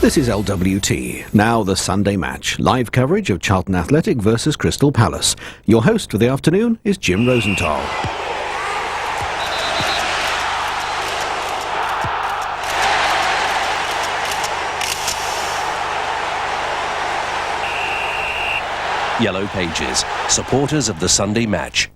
This is LWT, now the Sunday match, live coverage of Charlton Athletic versus Crystal Palace. Your host for the afternoon is Jim Rosenthal. Yellow Pages, supporters of the Sunday match.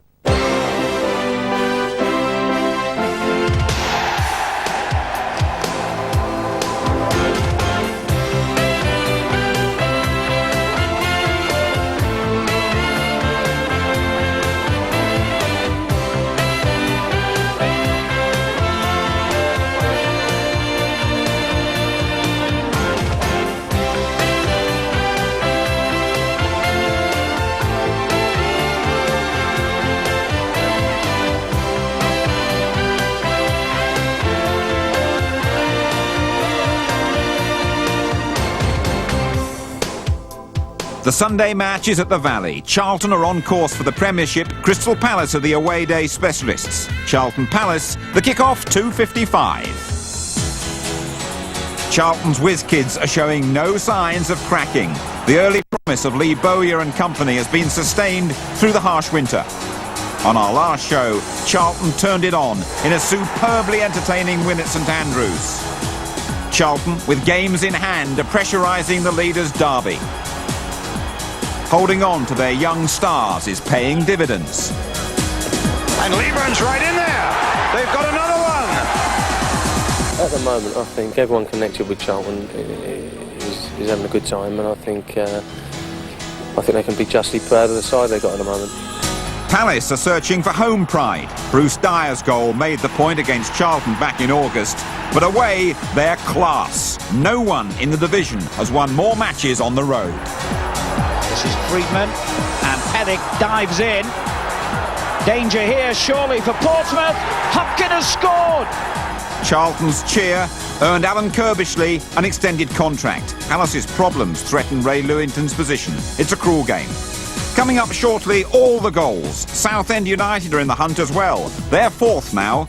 The Sunday match is at the Valley. Charlton are on course for the Premiership. Crystal Palace are the away day specialists. Charlton Palace, the kick-off 2:55. Charlton's whiz kids are showing no signs of cracking. The early promise of Bowyer and company has been sustained through the harsh winter. On our last show, Charlton turned it on in a superbly entertaining win at St Andrews. Charlton, with games in hand, are pressurising the leaders' derby. Holding on to their young stars is paying dividends. And Leaburn's right in there. They've got another one. At the moment, I think everyone connected with Charlton is having a good time, and I think they can be justly proud of the side they've got at the moment. Palace are searching for home pride. Bruce Dyer's goal made the point against Charlton back in August, but away, they're class. No one in the division has won more matches on the road. This is Freedman, and Pedic dives in. Danger here, surely, for Portsmouth. Hopkins has scored! Charlton's cheer earned Alan Kirbishley an extended contract. Palace's problems threaten Ray Lewington's position. It's a cruel game. Coming up shortly, all the goals. Southend United are in the hunt as well. They're fourth now.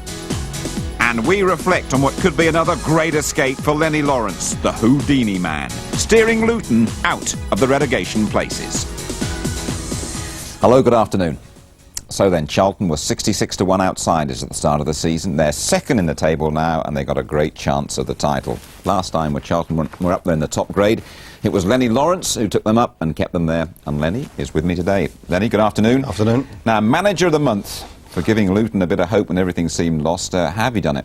And we reflect on what could be another great escape for Lenny Lawrence, the Houdini man, steering Luton out of the relegation places. Hello, good afternoon. So then, Charlton were 66-1 outsiders at the start of the season. They're second in the table now, and they got a great chance of the title. Last time when Charlton were up there in the top grade, it was Lenny Lawrence who took them up and kept them there. And Lenny is with me today. Lenny, good afternoon. Afternoon. Now, Manager of the Month, for giving Luton a bit of hope when everything seemed lost. How have you done it?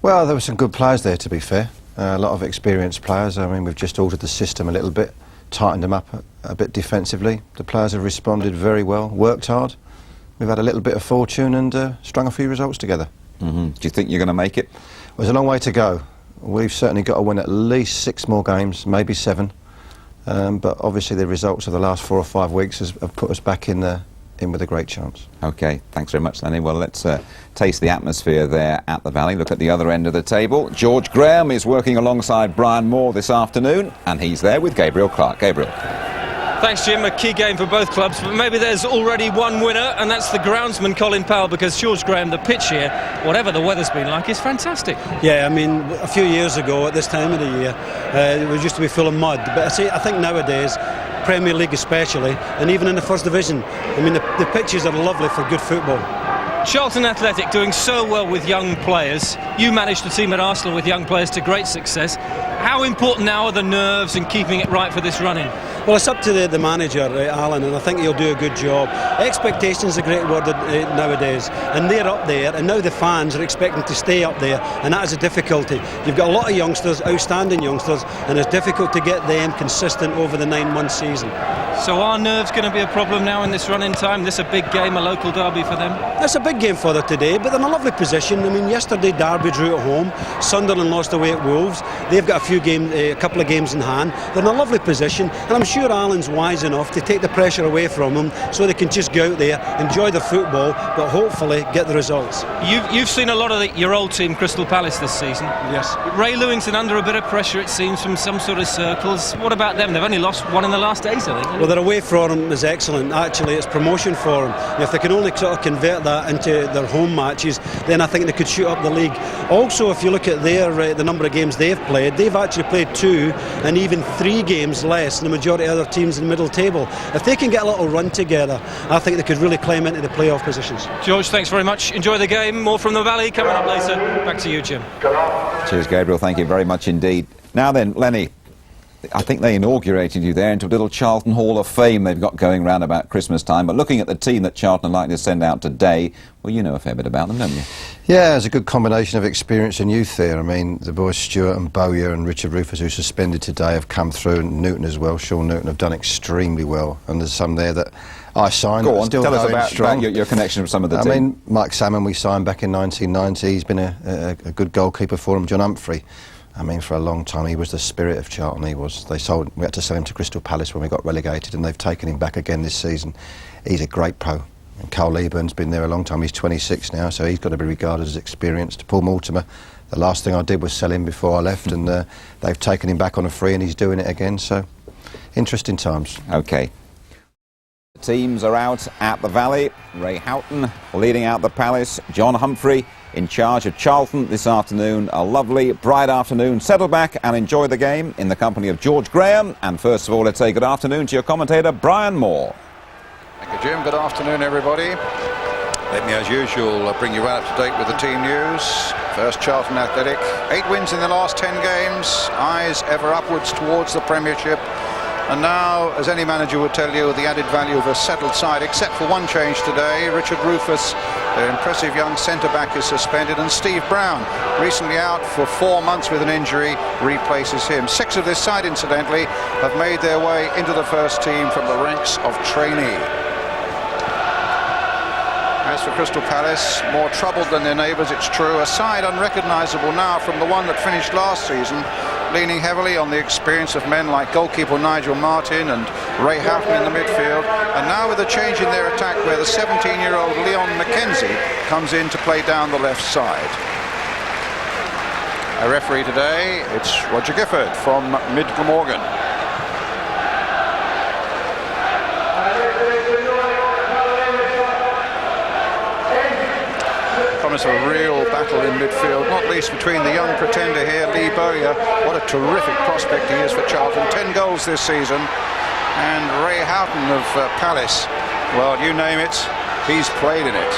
Well, there were some good players there, to be fair. A lot of experienced players. I mean, we've just altered the system a little bit, tightened them up a bit defensively. The players have responded very well, worked hard. We've had a little bit of fortune and strung a few results together. Do you think you're going to make it? Well, there's a long way to go. We've certainly got to win at least 6 more games, maybe 7. But obviously the results of the last 4 or 5 weeks have put us back in with a great chance. OK, thanks very much, Lenny. Well, let's taste the atmosphere there at the Valley. Look at the other end of the table. George Graham is working alongside Brian Moore this afternoon, and he's there with Gabriel Clark. Gabriel. Thanks, Jim. A key game for both clubs, but maybe there's already one winner, and that's the groundsman Colin Powell, because George Graham, the pitch here, whatever the weather's been like, is fantastic. Yeah, I mean, a few years ago at this time of the year, it used to be full of mud, but I think nowadays, Premier League especially, and even in the First Division, I mean, the pitches are lovely for good football. Charlton Athletic doing so well with young players. You managed the team at Arsenal with young players to great success. How important now are the nerves and keeping it right for this run-in? Well, it's up to the manager, Alan, and I think he'll do a good job. Expectation is a great word nowadays, and they're up there, and now the fans are expecting to stay up there, and that is a difficulty. You've got a lot of youngsters, outstanding youngsters, and it's difficult to get them consistent over the 9-month season. So are nerves going to be a problem now in this run-in time? This a big game, a local derby for them? It's a big game for them today, but they're in a lovely position. I mean, yesterday Derby drew at home, Sunderland lost away at Wolves. They've got a couple of games in hand. They're in a lovely position, and I'm sure Alan's wise enough to take the pressure away from them so they can just go out there, enjoy the football, but hopefully get the results. You've seen a lot of your old team, Crystal Palace, this season. Yes. Ray Lewington under a bit of pressure, it seems, from some sort of circles. What about them? They've only lost one in the last 8, I think. Well, Well, their away form is excellent. Actually, it's promotion for them. And if they can only sort of convert that into their home matches, then I think they could shoot up the league. Also, if you look at the number of games they've played, they've actually played 2 and even 3 games less than the majority of other teams in the middle table. If they can get a little run together, I think they could really climb into the playoff positions. George, thanks very much. Enjoy the game. More from the Valley coming up later. Back to you, Jim. Cheers, Gabriel. Thank you very much indeed. Now then, Lenny, I think they inaugurated you there into a little Charlton Hall of Fame they've got going round about Christmas time. But looking at the team that Charlton are likely to send out today, well, you know a fair bit about them, don't you? Yeah, there's a good combination of experience and youth there. I mean, the boys Stuart and Bowyer and Richard Rufus, who's suspended today, have come through, and Newton as well. Sean Newton have done extremely well, and there's some there that I signed. Go on, still tell us about your connection with some of the team. I mean, Mike Salmon we signed back in 1990. He's been a good goalkeeper for him. John Humphrey, I mean, for a long time he was the spirit of Charlton. He was. We had to sell him to Crystal Palace when we got relegated, and they've taken him back again this season. He's a great pro. And Carl Leaburn's been there a long time. He's 26 now, so he's got to be regarded as experienced. Paul Mortimer, the last thing I did was sell him before I left, and they've taken him back on a free, and he's doing it again. So, interesting times. OK. The teams are out at the Valley. Ray Houghton leading out the Palace. John Humphrey in charge of Charlton this afternoon. A lovely, bright afternoon. Settle back and enjoy the game in the company of George Graham. And first of all, let's say good afternoon to your commentator, Brian Moore. Thank you, Jim. Good afternoon, everybody. Let me, as usual, bring you up to date with the team news. First, Charlton Athletic. 8 wins in the last 10 games. Eyes ever upwards towards the Premiership. And now, as any manager would tell you, the added value of a settled side, except for one change today. Richard Rufus, their impressive young centre-back, is suspended, and Steve Brown, recently out for 4 months with an injury, replaces him. 6 of this side, incidentally, have made their way into the first team from the ranks of trainee. As for Crystal Palace, more troubled than their neighbours, it's true. A side unrecognisable now from the one that finished last season, leaning heavily on the experience of men like goalkeeper Nigel Martyn and Ray Houghton in the midfield. And now with a change in their attack where the 17-year-old McKenzie comes in to play down the left side. A referee today, it's Rodger Gifford from Mid-Glamorgan. Promise of a real battle in midfield, not least between the young pretender here, Lee Bowyer. What a terrific prospect he is for Charlton. 10 goals this season. And Ray Houghton of Palace, well, you name it, he's played in it.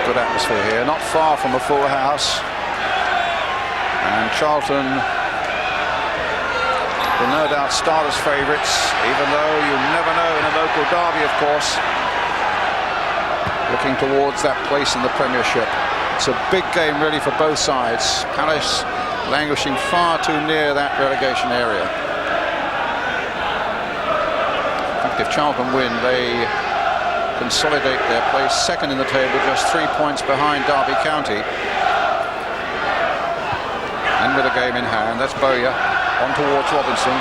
Good atmosphere here, not far from a full house. And Charlton will no doubt start as favourites, even though you never know in a local derby, of course. Looking towards that place in the Premiership. It's a big game really for both sides. Palace languishing far too near that relegation area. In fact, if Charlton win, they consolidate their place second in the table, just 3 points behind Derby County. And with a game in hand, that's Bowyer on towards Robinson.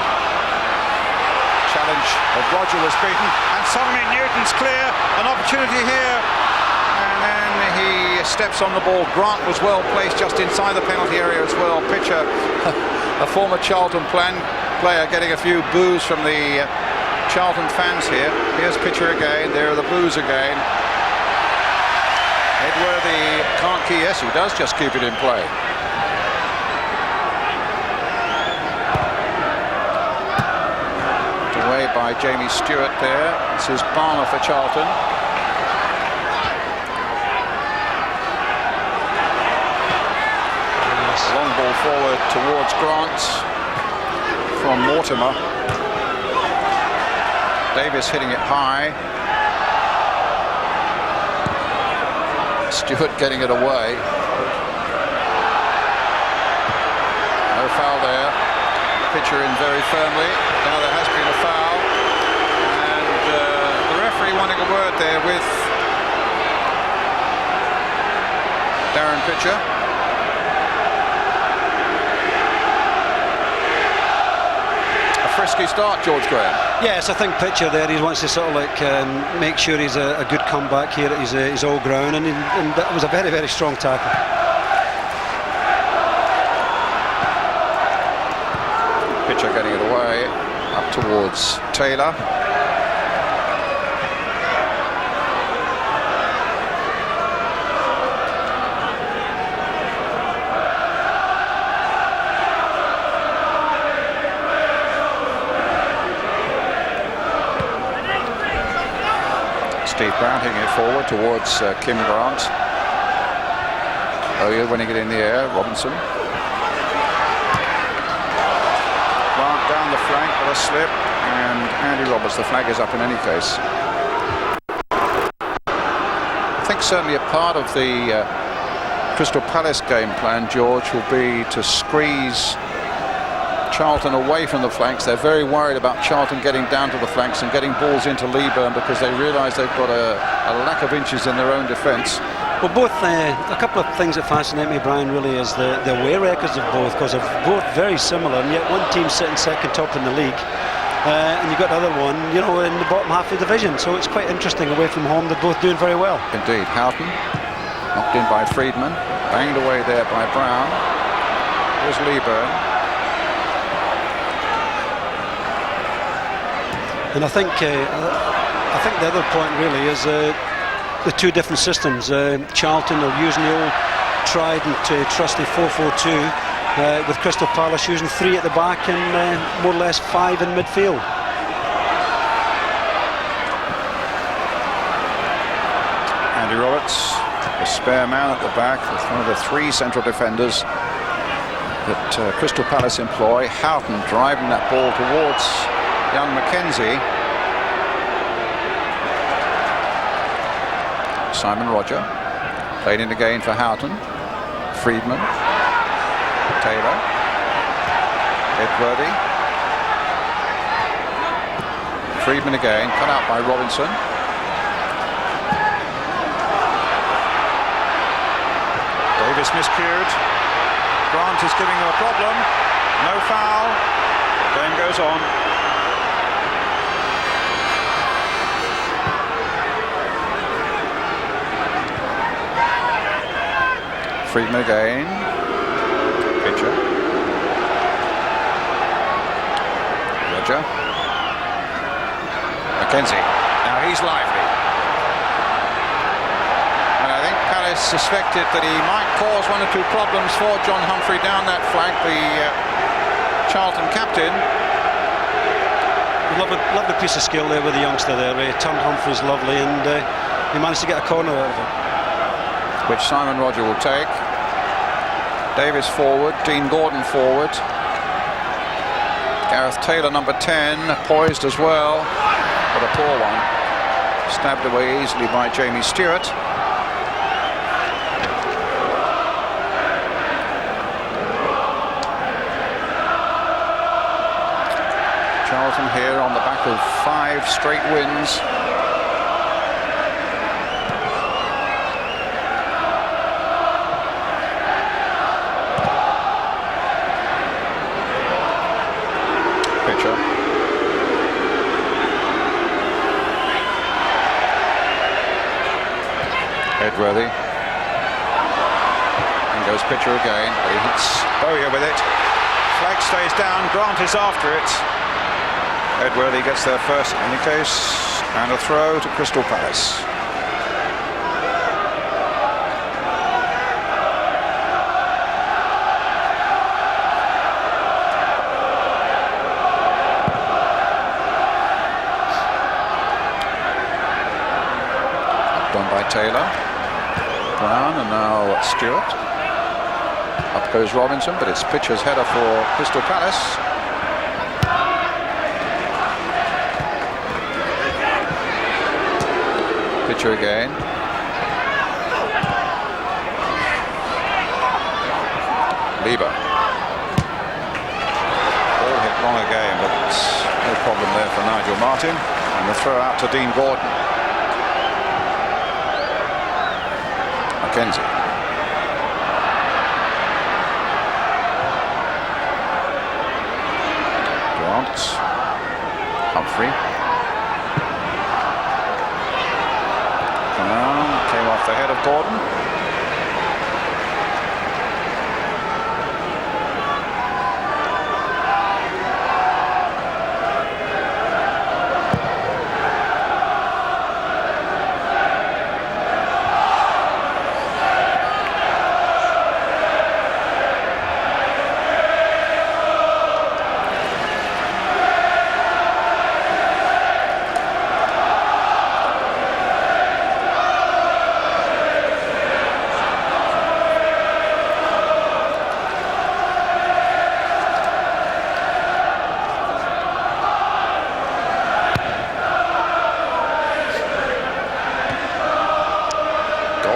Challenge of Rodger was beaten, and suddenly Newton's clear. An opportunity here, and then he steps on the ball. Grant was well placed just inside the penalty area as well. Pitcher, a former Charlton player, getting a few boos from the Charlton fans here. Here's Pitcher again. There are the boos again. Edworthy can't key. Yes, he does just keep it in play. Away by Jamie Stuart there. This is Balmer for Charlton. Long ball forward towards Grant from Mortimer. Davies hitting it high. Stuart getting it away. No foul there. Pitcher in very firmly. Now there has been a foul. And the referee wanting a word there with Darren Pitcher. A free risky start, George Graham. Yes, I think Pitcher there, he wants to sort of like make sure he's a good comeback here at his all ground, and that was a very, very strong tackle. Pitcher getting it away, up towards Taylor. Steve Brown hitting it forward towards Kim Grant. Bowyer winning it in the air. Robinson. Grant down the flank with a slip, and Andy Roberts. The flag is up in any case. I think certainly a part of the Crystal Palace game plan, George, will be to squeeze Charlton away from the flanks. They're very worried about Charlton getting down to the flanks and getting balls into Leaburn because they realise they've got a lack of inches in their own defence. Well, both, a couple of things that fascinate me, Brian, really is the away records of both, because they're both very similar, and yet one team's sitting second top in the league, and you've got the other one, you know, in the bottom half of the division. So it's quite interesting. Away from home, they're both doing very well. Indeed. Houghton knocked in by Freedman, banged away there by Brown. Here's Leaburn. And I think the other point really is the two different systems. Charlton are using the old tried and trusty 4-4-2, with Crystal Palace using 3 at the back and more or less 5 in midfield. Andy Roberts, a spare man at the back, with one of the 3 central defenders that Crystal Palace employ. Houghton driving that ball towards young McKenzie. Simon Rodger played in again for Houghton. Freedman, Taylor, Edworthy. Freedman again, cut out by Robinson. Davies miscued. Grant is giving them a problem. No foul. The game goes on. Freedman again. Pitcher. Rodger. McKenzie. Now he's lively. And I think Palace suspected that he might cause 1 or 2 problems for John Humphrey down that flank, the Charlton captain. Lovely piece of skill there with the youngster there. He turned Humphrey's lovely, and he managed to get a corner out of it, which Simon Rodger will take. Davies forward, Dean Gordon forward. Gareth Taylor, number 10, poised as well, but a poor one. Stabbed away easily by Jamie Stuart. Charlton here on the back of 5 straight wins. Edworthy. And goes Pitcher again, but he hits Bowyer with it. Flag stays down, Grant is after it. Edworthy gets there first in any case, and a throw to Crystal Palace. Done by Taylor. Brown, and now Stuart. Up goes Robinson, but it's Pitcher's header for Crystal Palace. Pitcher again. Leaburn. Ball hit long again, but no problem there for Nigel Martyn. And the throw out to Dean Gordon. McKenzie. Grant. Humphrey. Came off the head of Gordon.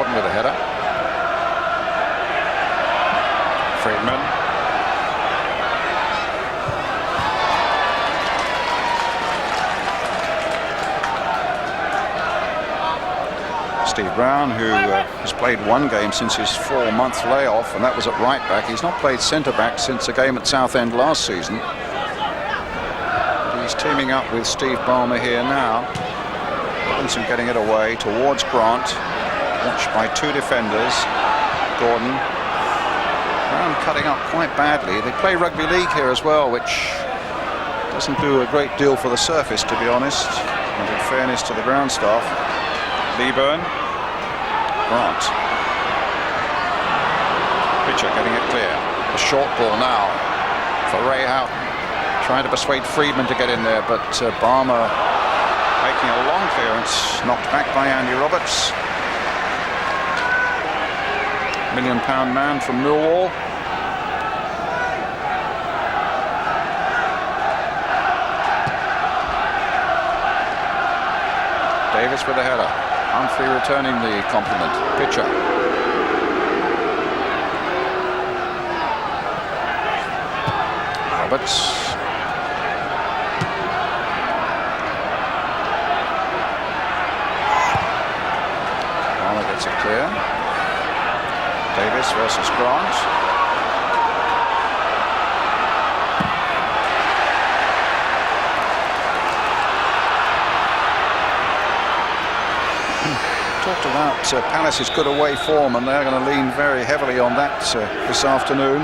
With a header. Freedman. Steve Brown, who has played one game since his 4-month layoff, and that was at right back. He's not played centre back since a game at Southend last season. But he's teaming up with Steve Balmer here now. Vincent getting it away towards Grant. Watched by 2 defenders. Gordon. Brown cutting up quite badly. They play rugby league here as well, which doesn't do a great deal for the surface, to be honest, and in fairness to the ground staff. Leaburn. Grant. Pitcher getting it clear. A short ball now for Ray Houghton. Trying to persuade Freedman to get in there, but Balmer making a long clearance. Knocked back by Andy Roberts. £1 million man from Millwall. Davies with a header. Humphrey returning the compliment. Pitcher. Roberts. Balmer gets it clear. Davies versus Grant. Talked about Palace's good away form, and they're going to lean very heavily on that this afternoon.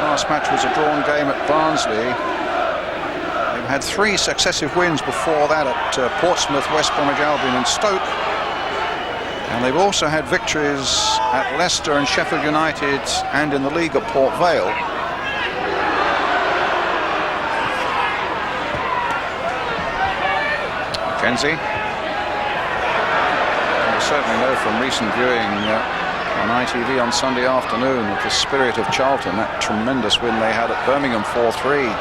Last match was a drawn game at Barnsley. They've had 3 successive wins before that at Portsmouth, West Bromwich Albion and Stoke. And they've also had victories at Leicester and Sheffield United and in the league at Port Vale. McKenzie. You certainly know from recent viewing on ITV on Sunday afternoon of the spirit of Charlton, that tremendous win they had at Birmingham 4-3 a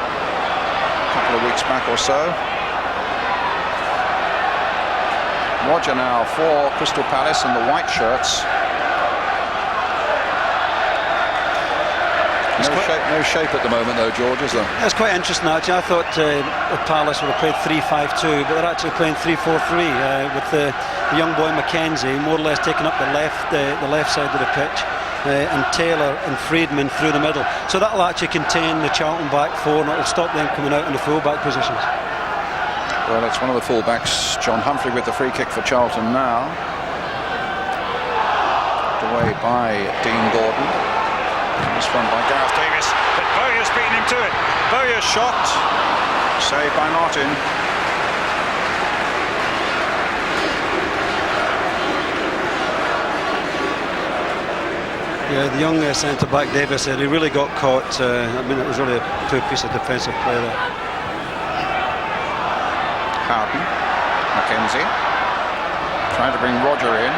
couple of weeks back or so. Rodger now for Crystal Palace in the white shirts. No shape at the moment though, George, is there? That's quite interesting actually. I thought Palace would have played 3-5-2, but they're actually playing 3-4-3 with the young boy McKenzie more or less taking up the left side of the pitch, and Taylor and Freedman through the middle. So that'll actually contain the Charlton back 4, and it'll stop them coming out in the full-back positions. Well, it's one of the full-backs, John Humphrey, with the free kick for Charlton now. Put away by Dean Gordon. This one by Gareth Davies, but Bowyer's beaten him to it. Bowyer's shot, saved by Martyn. Yeah, the young centre-back Davies, he really got caught. I mean, it was really a poor piece of defensive play there. Houghton, McKenzie, trying to bring Rodger in.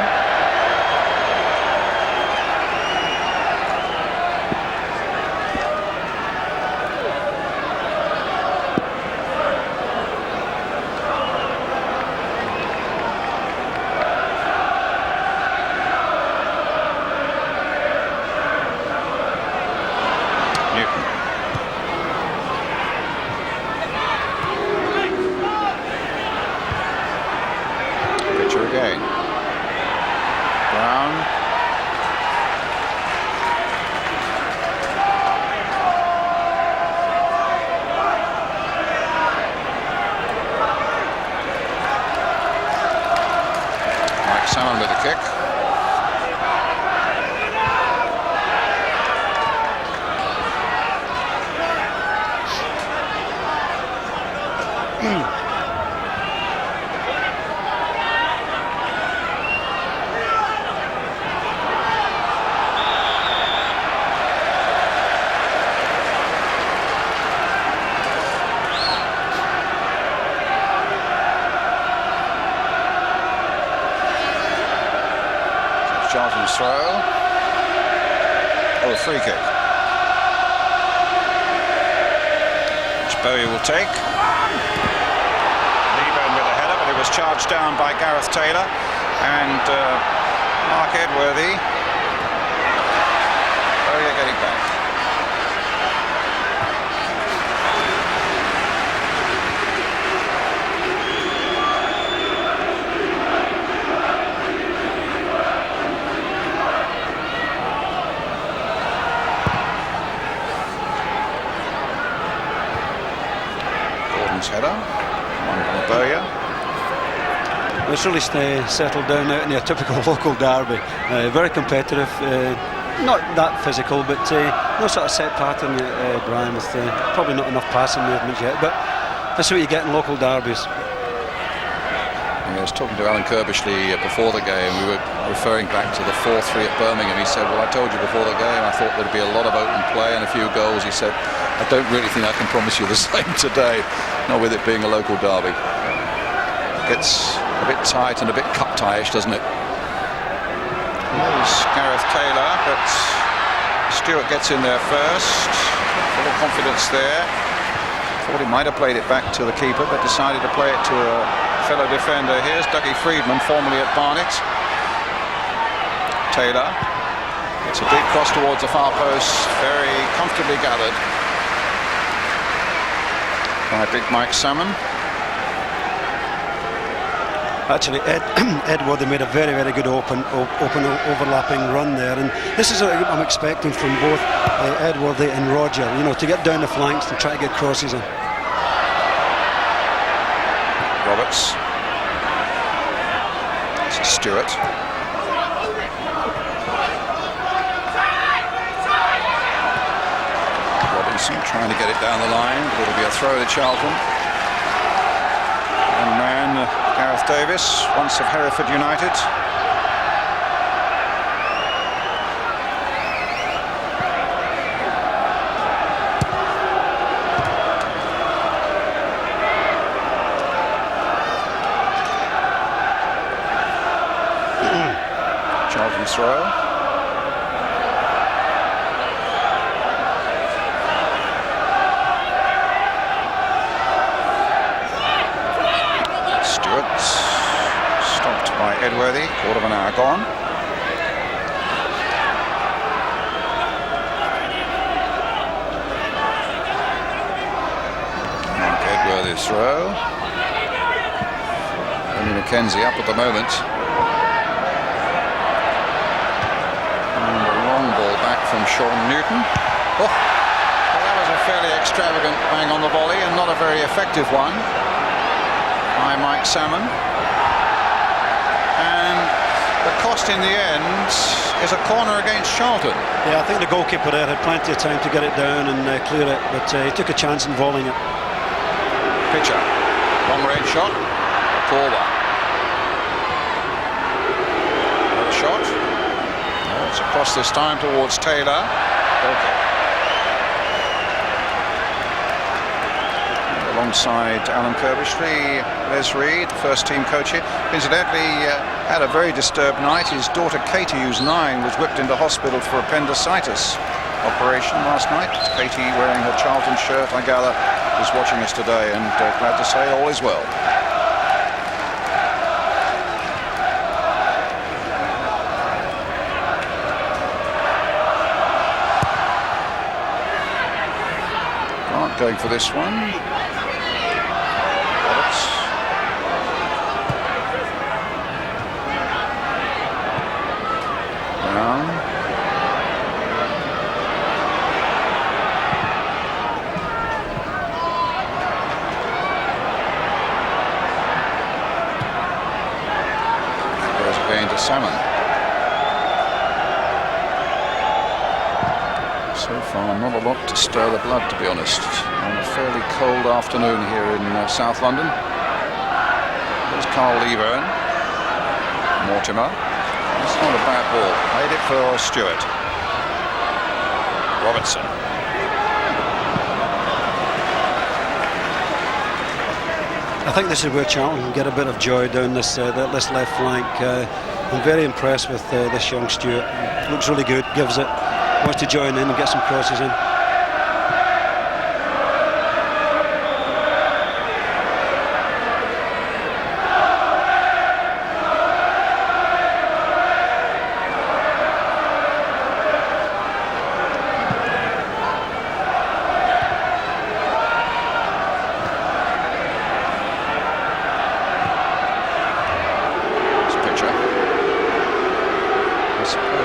kick. Charlton's throw. Oh, a free kick. Which Bowyer will take. Leaburn with a header, but it was charged down by Gareth Taylor and Mark Edworthy. Bowyer getting back. Header, one from Bowyer. It's really settled down out in a typical local derby. Very competitive, not that physical, but no sort of set pattern, Brian, with probably not enough passing movements yet, but that's what you get in local derbies. I was talking to Alan Kirbishley before the game. We were referring back to the 4-3 at Birmingham. He said, well, I told you before the game I thought there'd be a lot of open play and a few goals. He said, I don't really think I can promise you the same today, not with it being a local derby. It gets a bit tight and a bit cup-tie-ish, doesn't it? There's Gareth Taylor, but Stuart gets in there first. Full of confidence there. Thought he might have played it back to the keeper, but decided to play it to a fellow defender. Here's Freedman, formerly at Barnet. Taylor. It's a deep cross towards the far post, very comfortably gathered by big Mike Salmon. Actually, Edworthy made a very, very good open overlapping run there, and this is what I'm expecting from both Edworthy and Rodger, you know, to get down the flanks and try to get crosses in. Roberts. This is Stuart. Trying to get it down the line, but it'll be a throw to Charlton. And man, Gareth Davies, once of Hereford United. Charlton's throw. Stopped by Edworthy, quarter of an hour gone. Mark Edworthy's throw. Only McKenzie up at the moment. And a long ball back from Sean Newton. Oh, well, that was a fairly extravagant bang on the volley and not a very effective one by Mike Salmon. And the cost in the end is a corner against Charlton. Yeah, I think the goalkeeper there had plenty of time to get it down and clear it, but he took a chance in volleying it. Pitcher, long range shot, poor one. Another shot. Oh, it's across this time towards Taylor. Okay. Alongside Alan Kirbishley, Les Reed, first team coach here. Incidentally, had a very disturbed night. His daughter Katie, who's 9, was whipped into hospital for appendicitis operation last night. Katie, wearing her Charlton shirt, I gather, is watching us today, and glad to say all is well. Grant going for this one. Salmon. So far, not a lot to stir the blood, to be honest, on a fairly cold afternoon here in South London. There's Leaburn. Mortimer. It's not a bad ball. Played it for Stuart. Robertson. I think this is where Charlton can get a bit of joy down this left flank. I'm very impressed with this young Stuart. Looks really good, gives it, wants to join in and get some crosses in.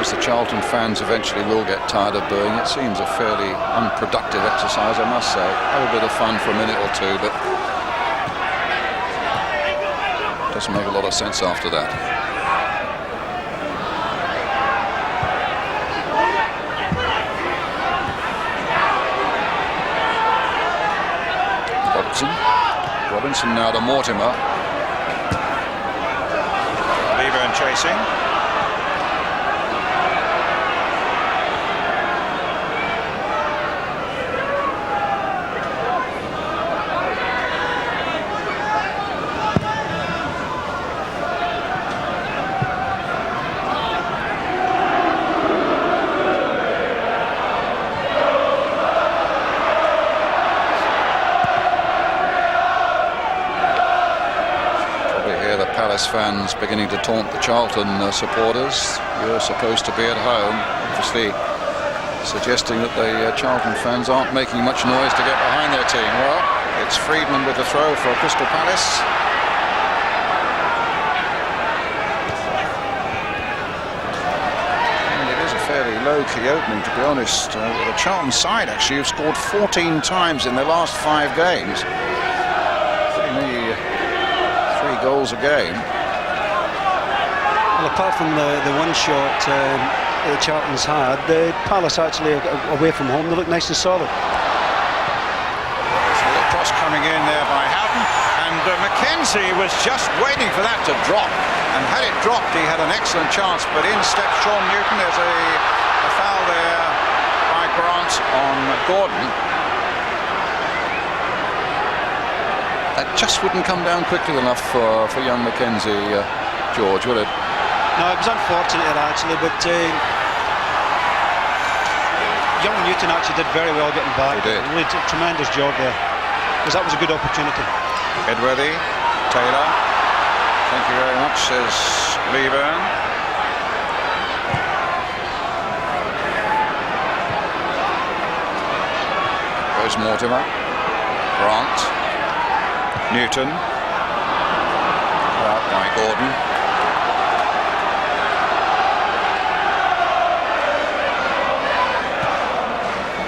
The Charlton fans eventually will get tired of booing. It seems a fairly unproductive exercise, I must say. Have a bit of fun for a minute or two, but doesn't make a lot of sense after that. Robinson now to Mortimer. Leaburn chasing. Fans beginning to taunt the Charlton supporters. You're supposed to be at home, obviously suggesting that the Charlton fans aren't making much noise to get behind their team. Well, it's Freedman with the throw for Crystal Palace. And it is a fairly low-key opening, to be honest. The Charlton side actually have scored 14 times in their last 5 games. Goals a game. Well, apart from the one shot the Charlton's had, the Palace actually away from home, they look nice and solid. The cross coming in there by Houghton, and McKenzie was just waiting for that to drop, and had it dropped he had an excellent chance, but in steps Sean Newton. There's a foul there by Grant on Gordon. That just wouldn't come down quickly enough for young McKenzie, George, would it? No, it was unfortunate actually, but young Newton actually did very well getting back. He did. Really did a tremendous job there, because that was a good opportunity. Edworthy, Taylor, thank you very much, says Leaburn. Goes Mortimer, Grant. Newton, out by Gordon.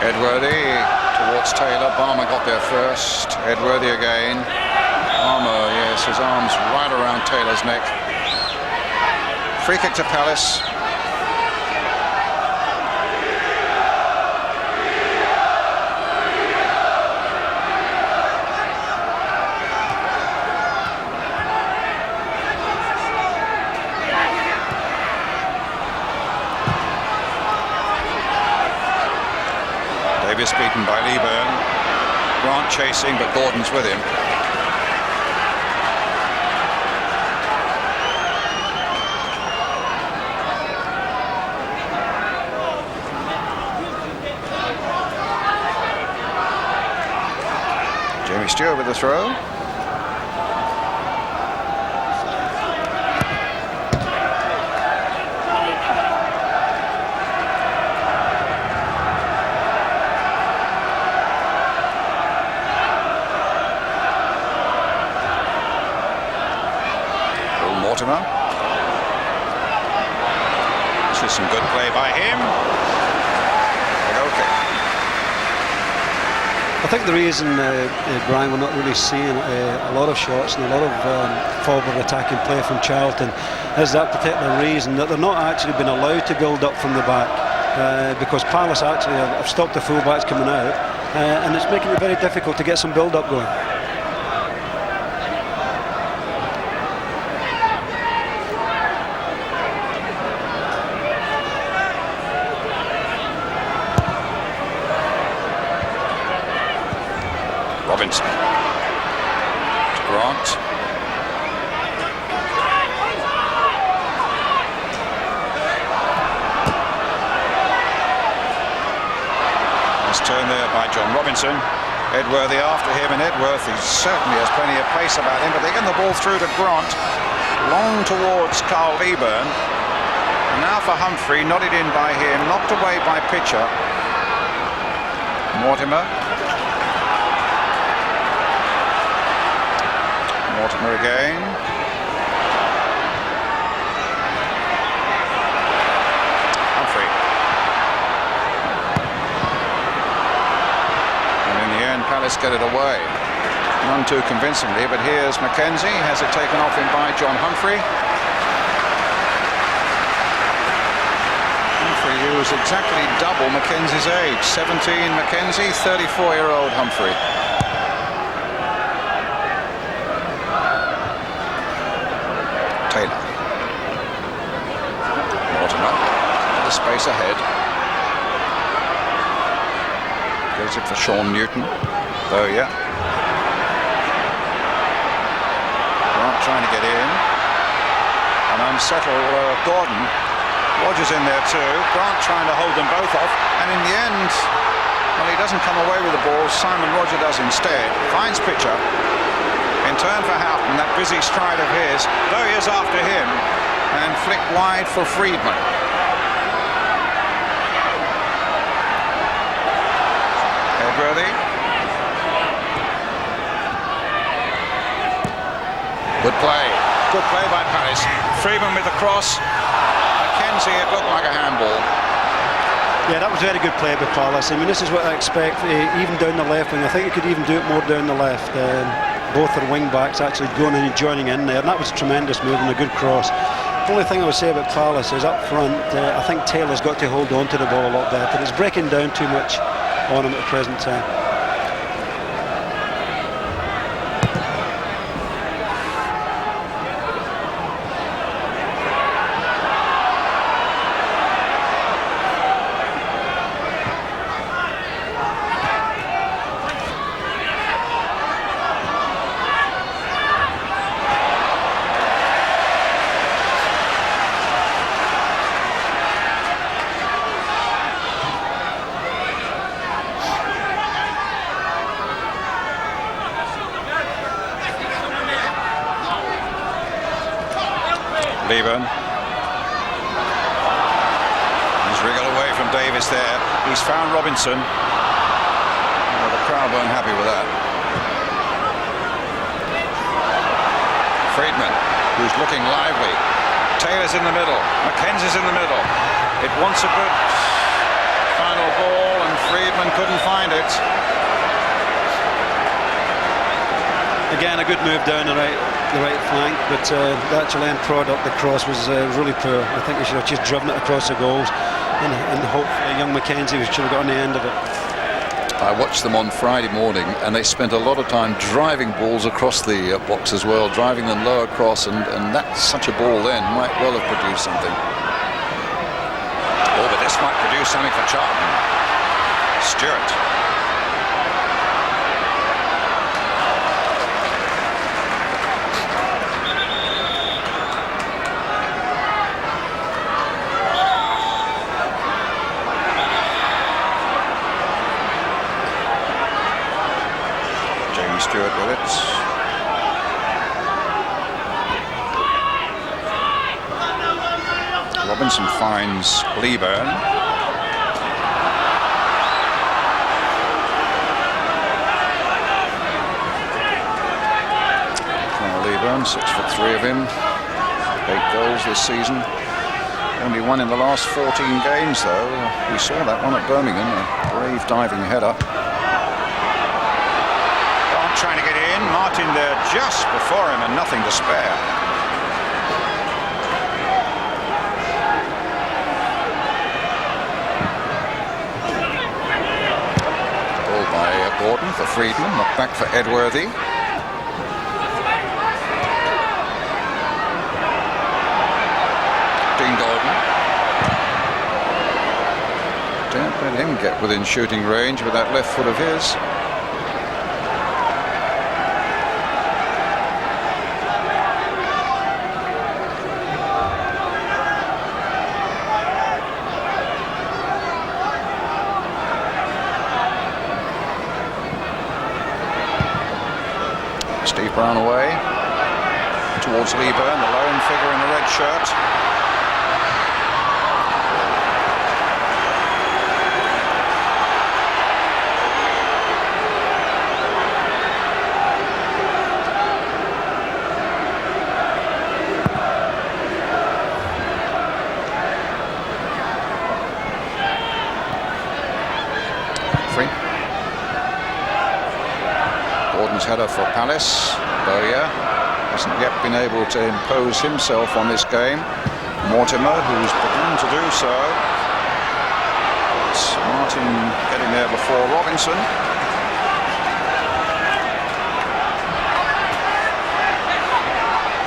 Edworthy towards Taylor. Balmer got there first. Edworthy again. Balmer, yes, his arms right around Taylor's neck. Free kick to Palace. Davies beaten by Leaburn. Grant chasing, but Gordon's with him. Stuart with the throw. Mortimer. This is some good play by him. Okay. I think the reason, Brian, we're not really seeing a lot of shots and a lot of forward attacking play from Charlton is that particular reason, that they're not actually been allowed to build up from the back, because Palace actually have stopped the full-backs coming out, and it's making it very difficult to get some build-up going. Vincent to Grant. Nice turn there by John Robinson. Edworthy after him, and Edworthy certainly has plenty of pace about him, but they get the ball through to Grant, long towards Leaburn. And now for Humphrey, nodded in by him, knocked away by Pitcher. Mortimer. Mortimer again. Humphrey. And in the end, Palace get it away. None too convincingly, but here's McKenzie. Has it taken off him by John Humphrey. Humphrey, who was exactly double McKenzie's age. 17 McKenzie, 34-year-old Humphrey. Mortimer, the space ahead. Goes it for Sean Newton. Bowyer. Grant trying to get in. An unsettled Gordon. Rodger's in there too. Grant trying to hold them both off. And in the end, well, he doesn't come away with the ball. Simon Rodger does instead. Finds Pitcher. In turn for Houghton, that busy stride of his. Bowyer's after him and flicked wide for Freedman. Edworthy. Good play. Good play by Palace. Freedman with the cross. McKenzie, it looked like a handball. Yeah, that was very good play by Palace. I mean, this is what I expect, even down the left wing. I think you could even do it more down the left. Both their wing backs actually going in and joining in there, and that was a tremendous move and a good cross. The only thing I would say about Palace is up front, I think Taylor's got to hold on to the ball a lot better. It's breaking down too much on him at the present time. Leaburn. He's wriggled away from Davies there. He's found Robinson. Well, the crowd weren't happy with that. Freedman, who's looking lively. Taylor's in the middle. McKenzie's in the middle. It wants a good final ball, and Freedman couldn't find it. Again, a good move down the right flank, but the actual end product, the cross, was really poor. I think they should have just driven it across the goals, and hopefully young McKenzie should have got on the end of it. I watched them on Friday morning, and they spent a lot of time driving balls across the box as well, driving them low across, and that such a ball then might well have produced something. Oh, but this might produce something for Charlton. Stuart. Stuart with it. Robinson finds Leaburn. Leaburn, 6'3" of him, 8 goals this season. Only one in the last 14 games though. We saw that one at Birmingham, a brave diving header. trying to get in. Martyn there just before him and nothing to spare. Ball by Gordon for Freedman, knocked back for Edworthy. Don't let him get within shooting range with that left foot of his. Steve Brown away towards Leaburn, the lone figure in the red shirt. Gordon's header for Palace. Bowyer hasn't yet been able to impose himself on this game. Mortimer, who's begun to do so. It's Martyn getting there before Robinson.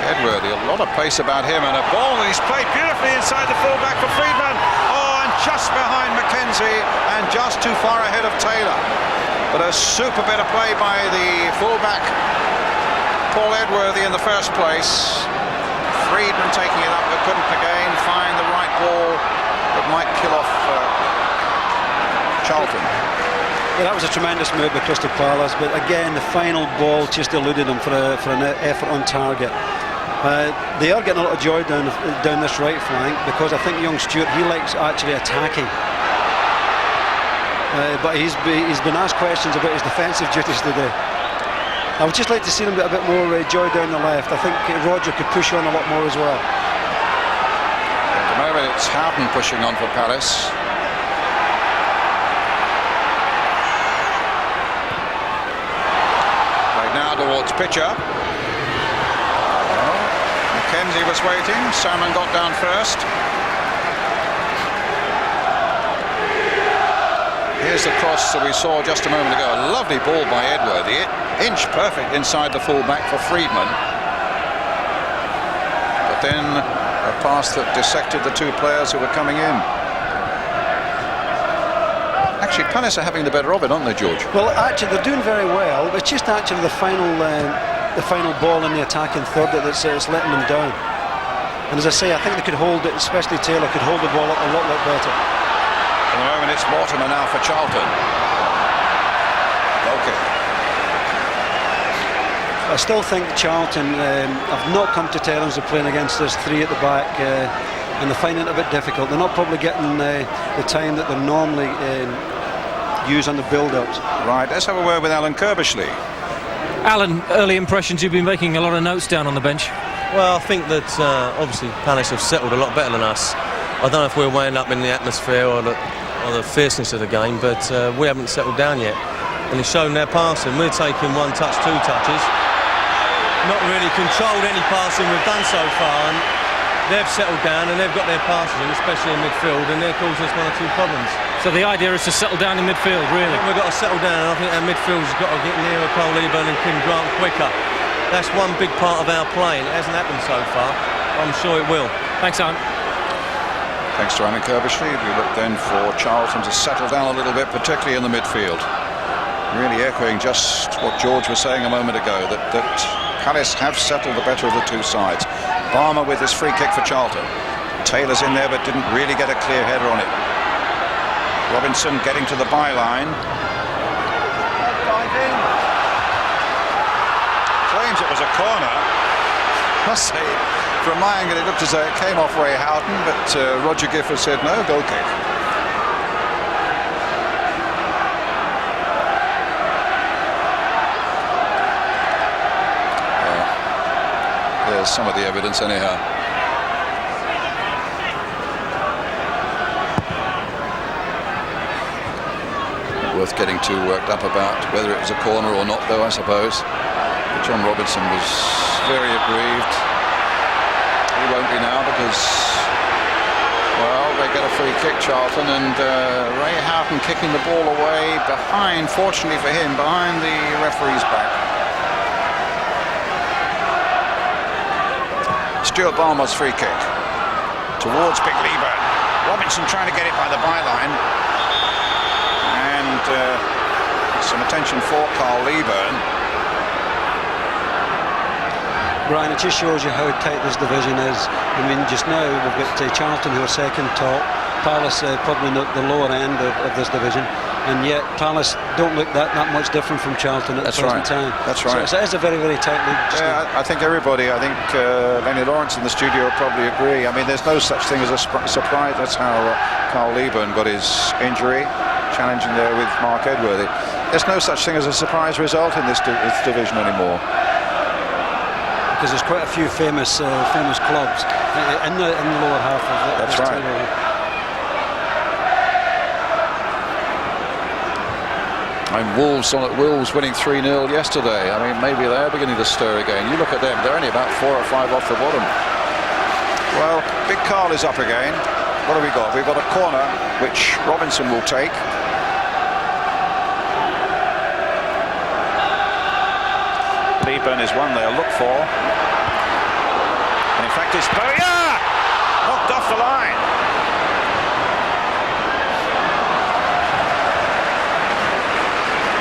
Edworthy, a lot of pace about him, and a ball, and he's played beautifully inside the fullback for Freedman. Oh, and just behind McKenzie, and just too far ahead of Taylor. But a super bit of play by the fullback, Paul Edworthy, in the first place. Freedman taking it up, but couldn't again find the right ball that might kill off Charlton. Yeah, that was a tremendous move by Crystal Palace, but again the final ball just eluded them for an effort on target. They are getting a lot of joy down this right flank, because I think young Stuart, he likes actually attacking. But he's been asked questions about his defensive duties today. I would just like to see him get a bit more joy down the left. I think Rodger could push on a lot more as well. At the moment it's Houghton pushing on for Palace. Right now towards Pitcher. Well, McKenzie was waiting. Salmon got down first. Here's the cross that we saw just a moment ago. A lovely ball by Edworthy. Inch perfect inside the fullback for Freedman. But then a pass that dissected the two players who were coming in. Actually, Palace are having the better of it, aren't they, George? Well, actually, they're doing very well. It's just actually the final ball in the attacking third that's letting them down. And as I say, I think they could hold it, especially Taylor, could hold the ball up a lot better. At the moment it's Mortimer now for Charlton. Okay. I still think Charlton have not come to terms with playing against us three at the back, and they're finding it a bit difficult. They're not probably getting the time that they normally use on the build-ups. Right, let's have a word with Alan Kirbishley. Alan, early impressions, you've been making a lot of notes down on the bench. Well, I think that obviously Palace have settled a lot better than us. I don't know if we're weighing up in the atmosphere or the fierceness of the game, but we haven't settled down yet. And it's shown their passing. We're taking one touch, two touches. Not really controlled any passing we've done so far, and they've settled down and they've got their passes in, especially in midfield, and they're causing us one or two problems. So the idea is to settle down in midfield, really? We've got to settle down, and I think our midfield's got to get nearer Cole Leaburn and Kim Grant quicker. That's one big part of our play, and it hasn't happened so far. I'm sure it will. Thanks, Alan. Thanks to Alan Kirbishley. We look then for Charlton to settle down a little bit, particularly in the midfield. Really echoing just what George was saying a moment ago, that Palace have settled the better of the two sides. Balmer with his free kick for Charlton. Taylor's in there but didn't really get a clear header on it. Robinson getting to the byline. Claims it was a corner. Must say, from my angle it looked as though it came off Ray Houghton, but Rodger Gifford said no, goal kick. There's some of the evidence anyhow. worth getting too worked up about whether it was a corner or not, though, I suppose. But John Robinson was very aggrieved. He won't be now because, well, they get a free kick, Charlton, and Ray Houghton kicking the ball away behind, fortunately for him, behind the referee's back. Stuart Balmer's free kick towards Big Leaburn. Robinson trying to get it by the byline, and some attention for Carl Leaburn. Brian, it just shows you how tight this division is. I mean, just now we've got Charlton, who are second top, Palace probably not the lower end of this division, and yet Palace don't look that much different from Charlton at the present time. That's right. So it is a very, very tight league. Yeah, I think everybody, Lenny Lawrence in the studio will probably agree. I mean, there's no such thing as a surprise. That's how Carl Leaburn got his injury, challenging there with Mark Edworthy. There's no such thing as a surprise result in this division anymore. Because there's quite a few famous clubs in the lower half of this table. And Wolves winning 3-0 yesterday. I mean, maybe they're beginning to stir again. You look at them, they're only about 4 or 5 off the bottom. Well, Big Carl is up again. What have we got? We've got a corner, which Robinson will take. Leaburn is one they'll look for. And in fact, it's Bowyer! Knocked off the line.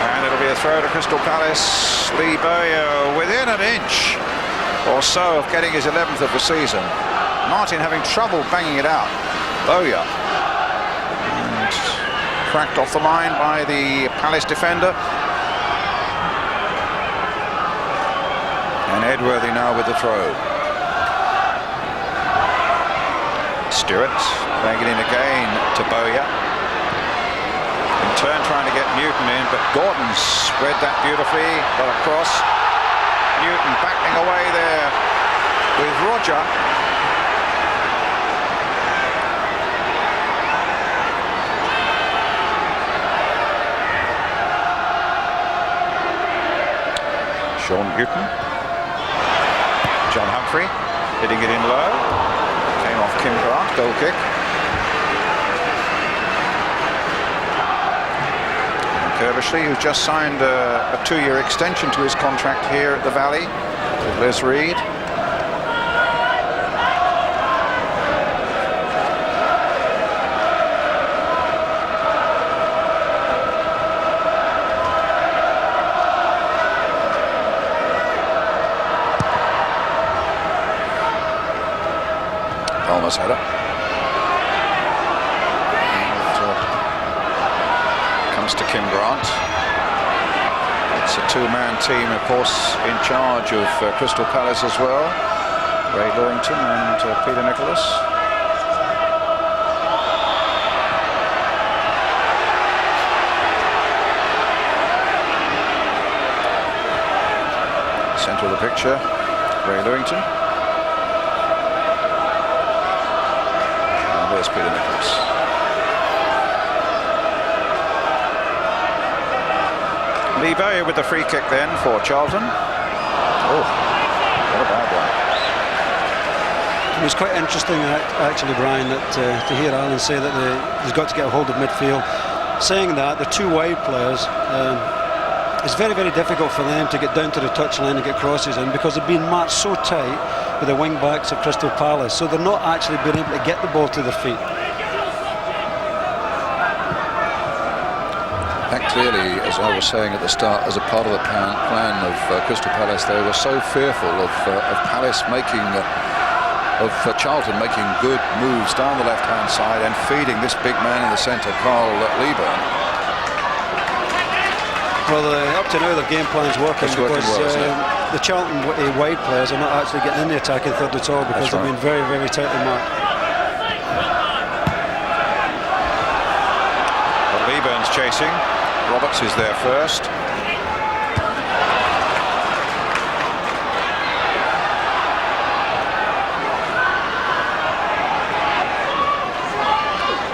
And it'll be a throw to Crystal Palace. Lee Bowyer within an inch or so of getting his 11th of the season. Martyn having trouble banging it out. Bowyer. And cracked off the line by the Palace defender. And Edworthy now with the throw. Stuart playing it in again to Bowyer. In turn trying to get Newton in, but Gordon's read that beautifully, got across. Newton backing away there with Rodger. Sean Newton. John Humphrey hitting it in low. Came off Kim Grant, goal kick. And Kerbishley, who's just signed a 2-year extension to his contract here at the Valley with Les Reed. Balmer's header. Comes to Kim Grant. It's a 2-man team, of course, in charge of Crystal Palace as well. Ray Lewington and Peter Nicholas. Centre of the picture, Ray Lewington. There's Peter Nicholas. Lee Bowyer with the free kick then for Charlton. Oh, what a bad one. It was quite interesting actually, Brian, that to hear Alan say that he's got to get a hold of midfield. Saying that, the 2 wide players, it's very, very difficult for them to get down to the touchline and get crosses in because they've been matched so tight with the wing backs of Crystal Palace, so they're not actually being able to get the ball to their feet. That clearly, as I was saying at the start, as a part of the plan of Crystal Palace, they were so fearful of Palace making, of Charlton making good moves down the left-hand side and feeding this big man in the centre, Carl Leaburn. Well, up to now, their game plan's working because the Charlton wide players are not actually getting in the attacking third at all because they've been very, very tightly marked. Well, Leaburn's chasing. Roberts is there first.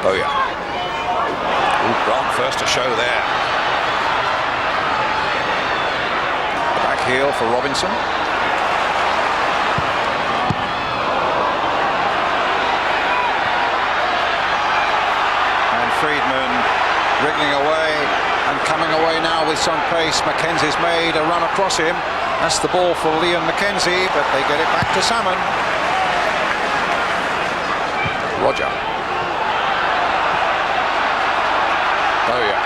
Bowyer. Grant first to show there. heel for Robinson. And Freedman wriggling away and coming away now with some pace. McKenzie's made a run across him. That's the ball for McKenzie, but they get it back to Salmon. Rodger. Bowyer.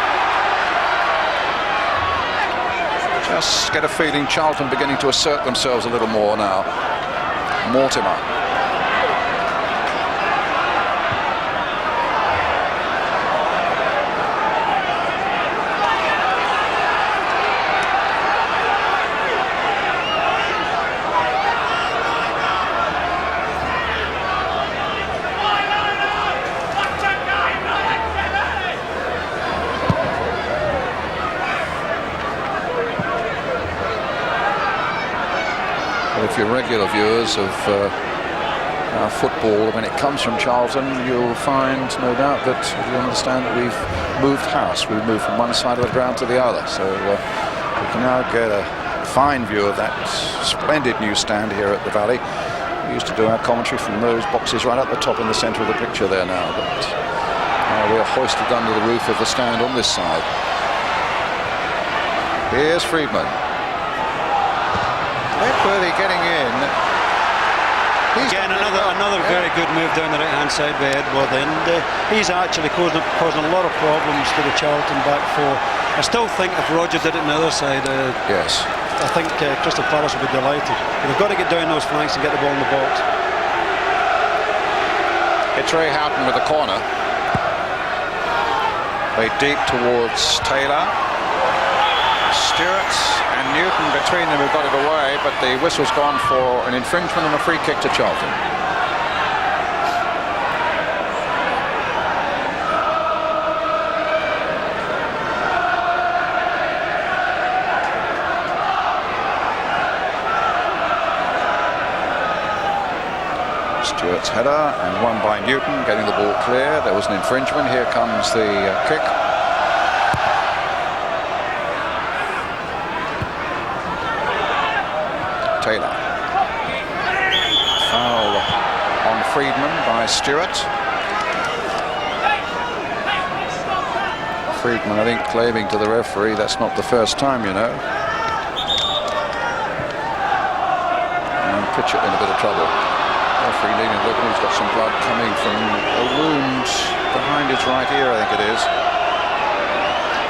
Just get a feeling Charlton beginning to assert themselves a little more now. Mortimer. If you're regular viewers of football, when it comes from Charlton, you'll find, no doubt, that you understand that we've moved house. We've moved from one side of the ground to the other. So we can now get a fine view of that splendid new stand here at the Valley. We used to do our commentary from those boxes right at the top in the centre of the picture there now. But we're hoisted under the roof of the stand on this side. Here's Freedman. Edworthy getting in. Again, another very good move down the right-hand side by Edworthy, and he's actually causing a lot of problems to the Charlton back four. I still think if Rodger did it on the other side, yes, I think Crystal Palace would be delighted. They've got to get down those flanks and get the ball in the box. It's Houghton with the corner. Played deep towards Taylor. Stuart and Newton between them have got it away, but the whistle's gone for an infringement and a free kick to Charlton. Stuart's header and won by Newton, getting the ball clear. There was an infringement. Here comes the kick. Taylor. Foul on Freedman by Stuart. Freedman, I think, claiming to the referee that's not the first time, you know. And Pitchett in a bit of trouble. Referee leaning, looking, he's got some blood coming from a wound behind his right ear, I think it is.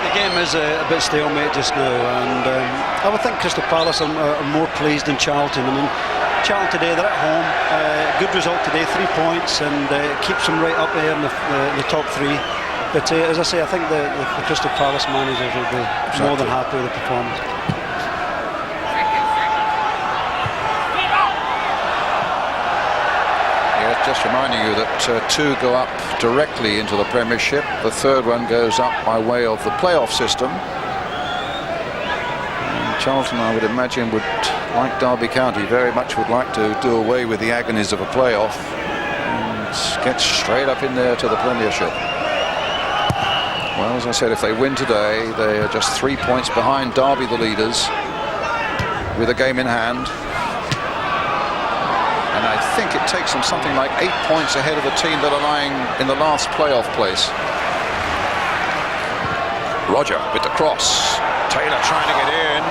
The game is a bit stalemate just now, and I would think Crystal Palace are more pleased than Charlton. I mean, Charlton today, they're at home. Good result today, 3 points, and keeps them right up there in the top three. But as I say, I think the Crystal Palace managers will be more than happy with the performance. Just reminding you that two go up directly into the Premiership. The third one goes up by way of the playoff system. And Charlton, I would imagine, would, like Derby County, very much would like to do away with the agonies of a playoff and get straight up in there to the Premiership. Well, as I said, if they win today, they are just 3 points behind Derby, the leaders, with a game in hand. And I think it takes them something like 8 points ahead of the team that are lying in the last playoff place. Rodger with the cross. Taylor trying to get in.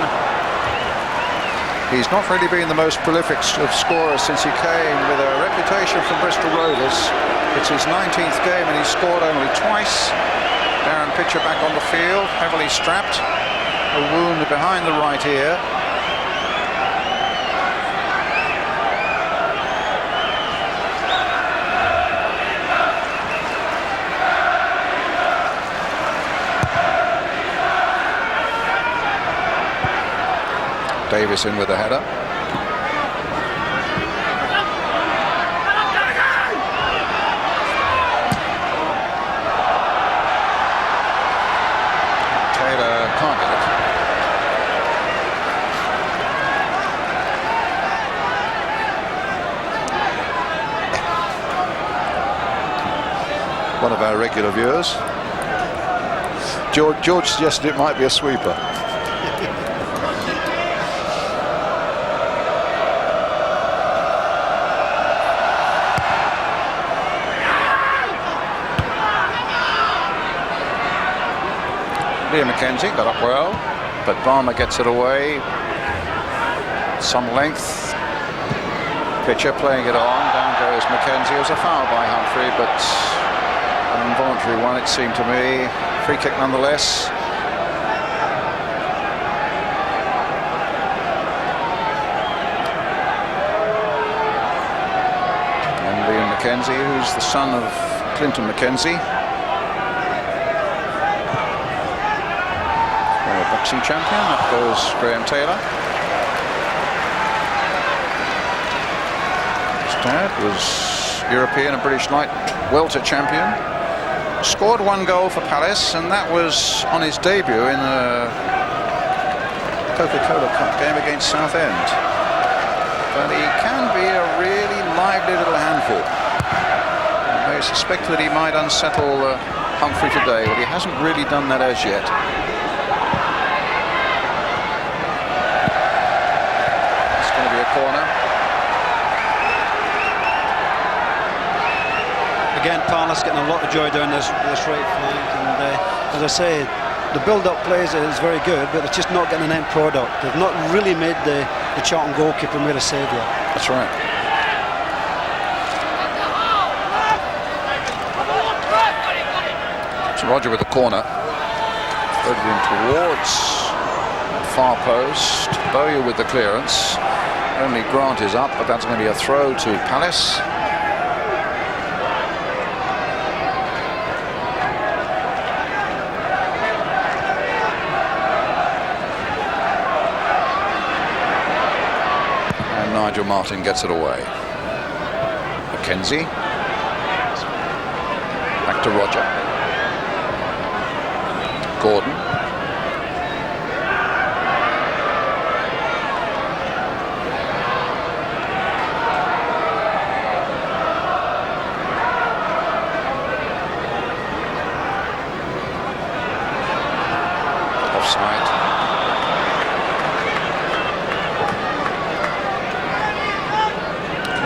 He's not really been the most prolific of scorers since he came with a reputation from Bristol Rovers. It's his 19th game and he's scored only twice. Darren Pitcher back on the field, heavily strapped. A wound behind the right ear. Davies in with a header. Taylor can't get it. One of our regular viewers, George suggested it might be a sweeper. Liam McKenzie got up well, but Balmer gets it away. Some length. Pitcher playing it on. Down goes McKenzie. It was a foul by Humphrey, but an involuntary one, it seemed to me. Free kick nonetheless. And Liam McKenzie, who's the son of Clinton McKenzie, former boxing champion. Up goes Graham Taylor. His dad was European and British light welter champion. Scored 1 goal for Palace, and that was on his debut in the Coca-Cola Cup game against Southend. But he can be a really lively little handful. I suspect that he might unsettle Humphrey today, but he hasn't really done that as yet. It's going to be a corner. Again, Palace getting a lot of joy down this right flank, and as I say, the build-up plays is very good, but it's just not getting an end product. They've not really made the Charlton goalkeeper made a save yet. That's right. So Rodger with the corner. Loaded in towards far post. Bowyer with the clearance. Only Grant is up, but that's going to be a throw to Palace. Martyn gets it away. McKenzie. Back to Rodger. Gordon. Offside.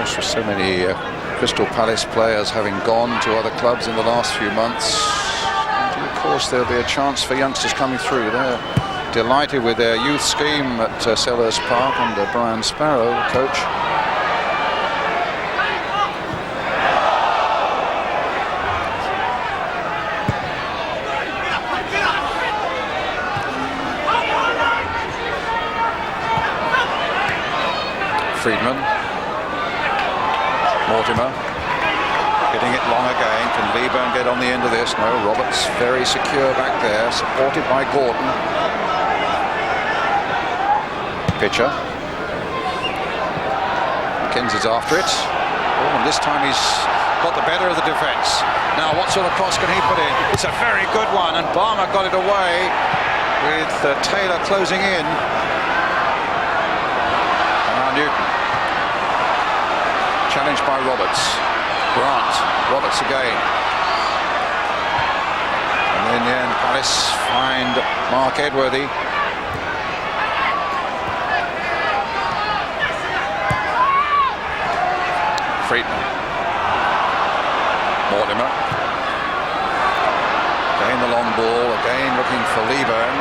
For so many Crystal Palace players having gone to other clubs in the last few months, and of course there'll be a chance for youngsters coming through. They're delighted with their youth scheme at Selhurst Park under Brian Sparrow, the coach. Freedman. Mortimer getting it long again. Can Leaburn get on the end of this? No. Roberts very secure back there, supported by Gordon. Pitcher. McKenzie's after it. Oh, and this time he's got the better of the defence. Now what sort of cross can he put in? It's a very good one, and Balmer got it away with Taylor closing in. And now Newton. Challenged by Roberts. Grant. Roberts again. And in the end, Palace find Mark Edworthy. Freedman. Mortimer. Again the long ball. Again looking for Leaburn.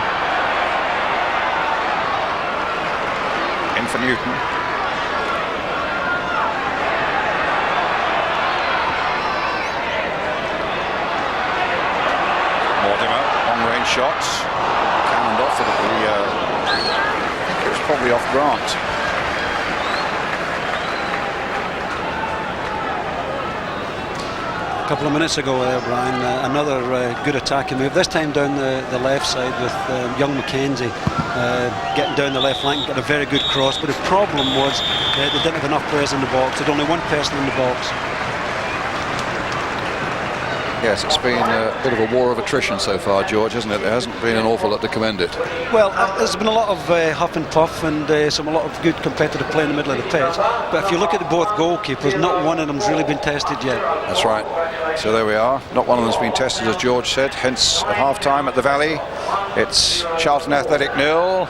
In for Newton. Long-range shots, cannoned off at I think it was probably off Grant. A couple of minutes ago, Brian, another good attacking move. This time down the left side with young McKenzie getting down the left flank, got a very good cross. But the problem was they didn't have enough players in the box. There's only one person in the box. Yes, it's been a bit of a war of attrition so far, George, hasn't it? There hasn't been an awful lot to commend it. Well, there's been a lot of huff and puff and a lot of good competitive play in the middle of the pitch. But if you look at both goalkeepers, not one of them's really been tested yet. That's right. So there we are. Not one of them's been tested, as George said. Hence, at half-time at the Valley, it's Charlton Athletic 0,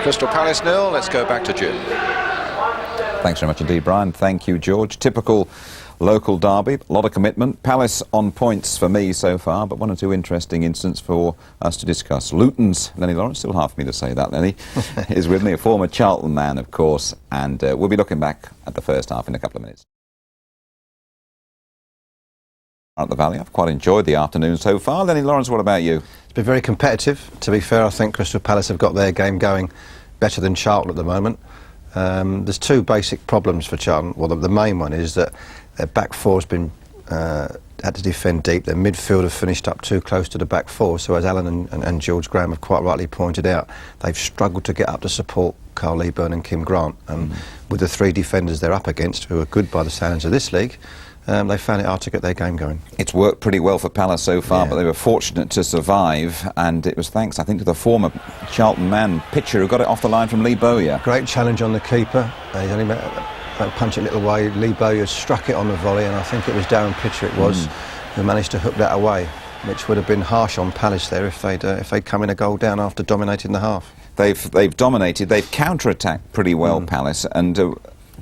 Crystal Palace 0. Let's go back to Jim. Thanks very much indeed, Brian. Thank you, George. Typical local derby, a lot of commitment. Palace on points for me so far, but one or two interesting incidents for us to discuss. Luton's Lenny Lawrence, still hard for me to say that, Lenny, is with me, a former Charlton man, of course, and we'll be looking back at the first half in a couple of minutes. At the Valley, I've quite enjoyed the afternoon so far. Lenny Lawrence, what about you? It's been very competitive. To be fair, I think Crystal Palace have got their game going better than Charlton at the moment. There's two basic problems for Charlton. Well, the main one is that their back four has been had to defend deep. Their midfield have finished up too close to the back four, so as Alan and George Graham have quite rightly pointed out, they've struggled to get up to support Carl Leaburn and Kim Grant. With the three defenders they're up against, who are good by the standards of this league, they found it hard to get their game going. It's worked pretty well for Palace so far, but they were fortunate to survive, and it was thanks, I think, to the former Charlton man, Pitcher, who got it off the line from Lee Bowyer. Great challenge on the keeper. He's only punch it a little way. Lee Bowyer struck it on the volley, and I think it was Darren Pitcher who managed to hook that away, which would have been harsh on Palace there if they'd come in a goal down after dominating the half. They've dominated. They've counter-attacked pretty well, Palace, and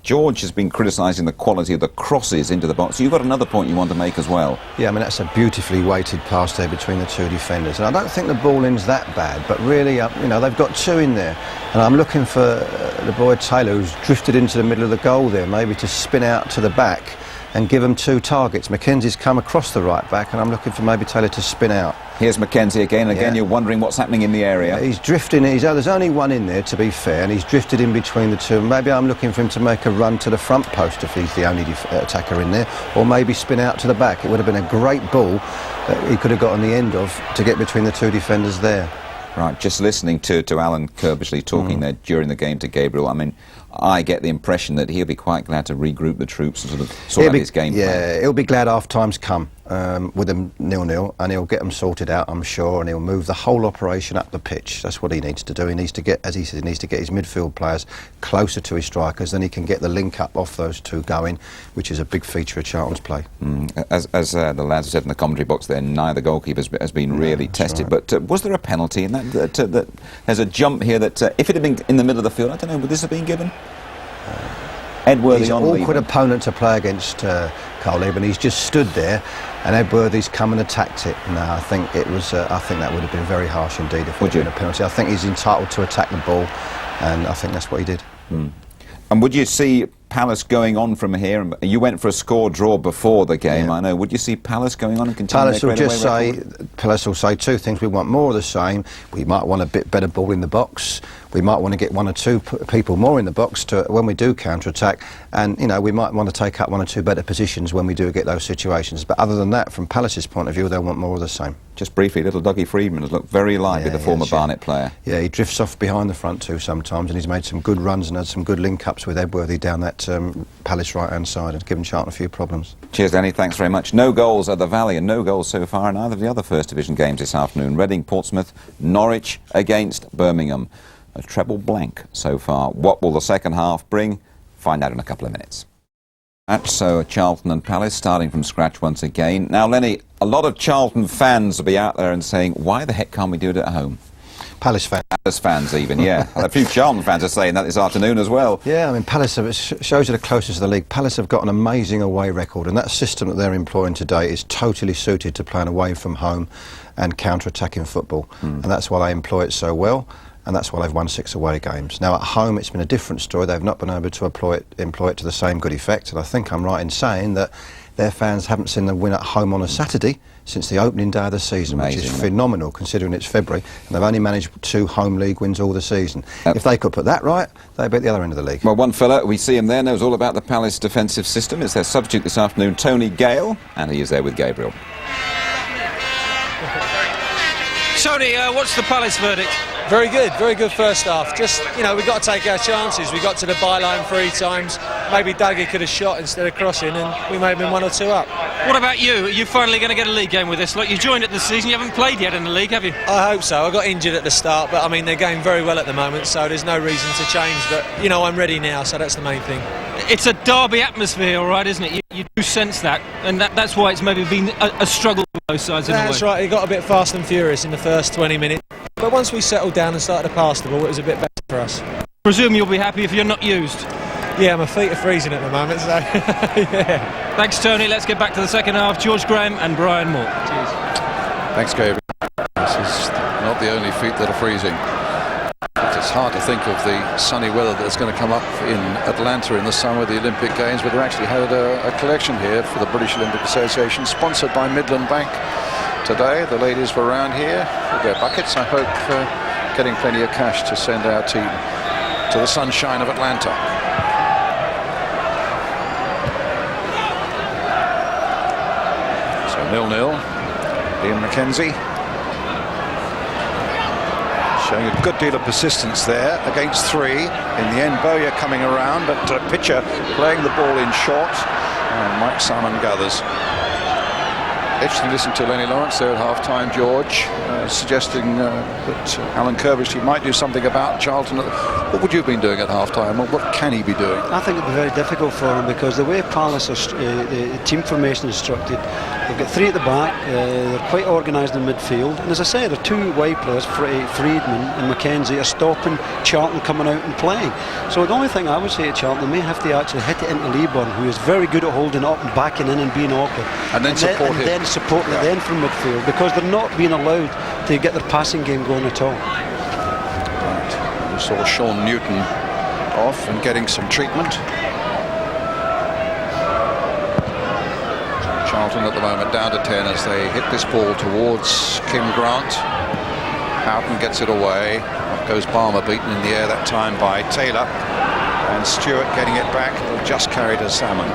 George has been criticising the quality of the crosses into the box. You've got another point you want to make as well. Yeah, I mean, that's a beautifully weighted pass there between the two defenders. And I don't think the ball in's that bad, but really, you know, they've got two in there. And I'm looking for the boy Taylor, who's drifted into the middle of the goal there, maybe to spin out to the back and give them two targets. McKenzie's come across the right back, and I'm looking for maybe Taylor to spin out. Here's McKenzie again, and again you're wondering what's happening in the area. He's drifting, there's only one in there, to be fair, and he's drifted in between the two. Maybe I'm looking for him to make a run to the front post if he's the only attacker in there, or maybe spin out to the back. It would have been a great ball that he could have got on the end of to get between the two defenders there. Right, just listening to Alan Kirbishley talking there during the game to Gabriel, I mean, I get the impression that he'll be quite glad to regroup the troops and sort of sort out his game plan. Yeah, he'll be glad half time's come with them 0-0, and he'll get them sorted out, I'm sure, and he'll move the whole operation up the pitch. That's what he needs to do. He needs to get, as he says, he needs to get his midfield players closer to his strikers, then he can get the link up off those two going, which is a big feature of Charlton's play. As the lads said in the commentary box there, neither goalkeeper has been really tested, right. But was there a penalty in that? There's a jump here that if it had been in the middle of the field, I don't know, would this have been given? Edworthy, he's an awkward opponent to play against, Carl Leaburn. He's just stood there, and Edworthy's come and attacked it. No, I think it was. I think that would have been very harsh indeed if it had been a penalty. I think he's entitled to attack the ball, and I think that's what he did. And would you see Palace going on from here? You went for a score draw before the game, I know. Would you see Palace going on and continuing? Palace will say two things. We want more of the same. We might want a bit better ball in the box. We might want to get one or two people more in the box to when we do counter-attack, and you know, we might want to take up one or two better positions when we do get those situations. But other than that, from Palace's point of view, they want more of the same. Just briefly, little Dougie Freedman has looked very lively, the former Barnet player. Yeah, he drifts off behind the front two sometimes, and he's made some good runs and had some good link-ups with Edworthy down that Palace right-hand side and given Charlton a few problems. Cheers, Danny, thanks very much. No goals at the Valley, and no goals so far in either of the other First Division games this afternoon. Reading, Portsmouth, Norwich against Birmingham. A treble blank so far. What will the second half bring? Find out in a couple of minutes. So Charlton and Palace starting from scratch once again. Now, Lenny, a lot of Charlton fans will be out there and saying, why the heck can't we do it at home? Palace fans even, yeah. A few Charlton fans are saying that this afternoon as well. Yeah, I mean, Palace, it shows you the closest to the league. Palace have got an amazing away record, and that system that they're employing today is totally suited to playing away from home and counter-attacking football. And that's why they employ it so well. And that's why they've won 6 away games. Now, at home, it's been a different story. They've not been able to employ it to the same good effect. And I think I'm right in saying that their fans haven't seen them win at home on a Saturday since the opening day of the season, which is phenomenal considering it's February. And they've only managed 2 home league wins all the season. If they could put that right, they'd be at the other end of the league. Well, one fella, we see him there, knows all about the Palace defensive system. It's their substitute this afternoon, Tony Gale, and he is there with Gabriel. Tony, what's the Palace verdict? Very good first half. Just, you know, we've got to take our chances. We got to the byline 3 times. Maybe Dougie could have shot instead of crossing, and we may have been 1 or 2 up. What about you? Are you finally going to get a league game with this? Look, you joined it this season. You haven't played yet in the league, have you? I hope so. I got injured at the start, but I mean, they're going very well at the moment, so there's no reason to change. But, you know, I'm ready now, so that's the main thing. It's a derby atmosphere, all right, isn't it? You do sense that, and that's why it's maybe been a struggle for both sides in a way. That's right. It got a bit fast and furious in the first 20 minutes. But once we settled down and started to pass the ball, it was a bit better for us. Presume you'll be happy if you're not used? Yeah, my feet are freezing at the moment, so yeah. Thanks, Tony. Let's get back to the second half. George Graham and Brian Moore. Cheers. Thanks, Gabriel. This is not the only feet that are freezing. It's hard to think of the sunny weather that's going to come up in Atlanta in the summer with the Olympic Games, but they actually had a collection here for the British Olympic Association, sponsored by Midland Bank. Today, the ladies were around here with their buckets. I hope getting plenty of cash to send our team to the sunshine of Atlanta. So 0-0. Ian McKenzie showing a good deal of persistence there against 3. In the end, Bowyer coming around, but Pitcher playing the ball in short, and Mike Salmon gathers. Interesting to listen to Lenny Lawrence there at half-time, George, suggesting that Alan Kirbystree might do something about Charlton. What would you have been doing at half-time? What can he be doing? I think it'd be very difficult for him, because the way Palace are the team formation is structured, they've got 3 at the back, they're quite organised in midfield, and as I said, the 2 wide players, Freedman and McKenzie, are stopping Charlton coming out and playing. So the only thing I would say to Charlton, they may have to actually hit it into Leaburn, who is very good at holding up and backing in and being awkward, and then support him. Support it then from midfield, because they're not being allowed to get their passing game going at all. Right. We saw Sean Newton off and getting some treatment. Charlton at the moment down to 10 as they hit this ball towards Kim Grant. Houghton gets it away. Up goes Balmer, beaten in the air that time by Taylor, and Stuart getting it back. It'll just carry to Salmon.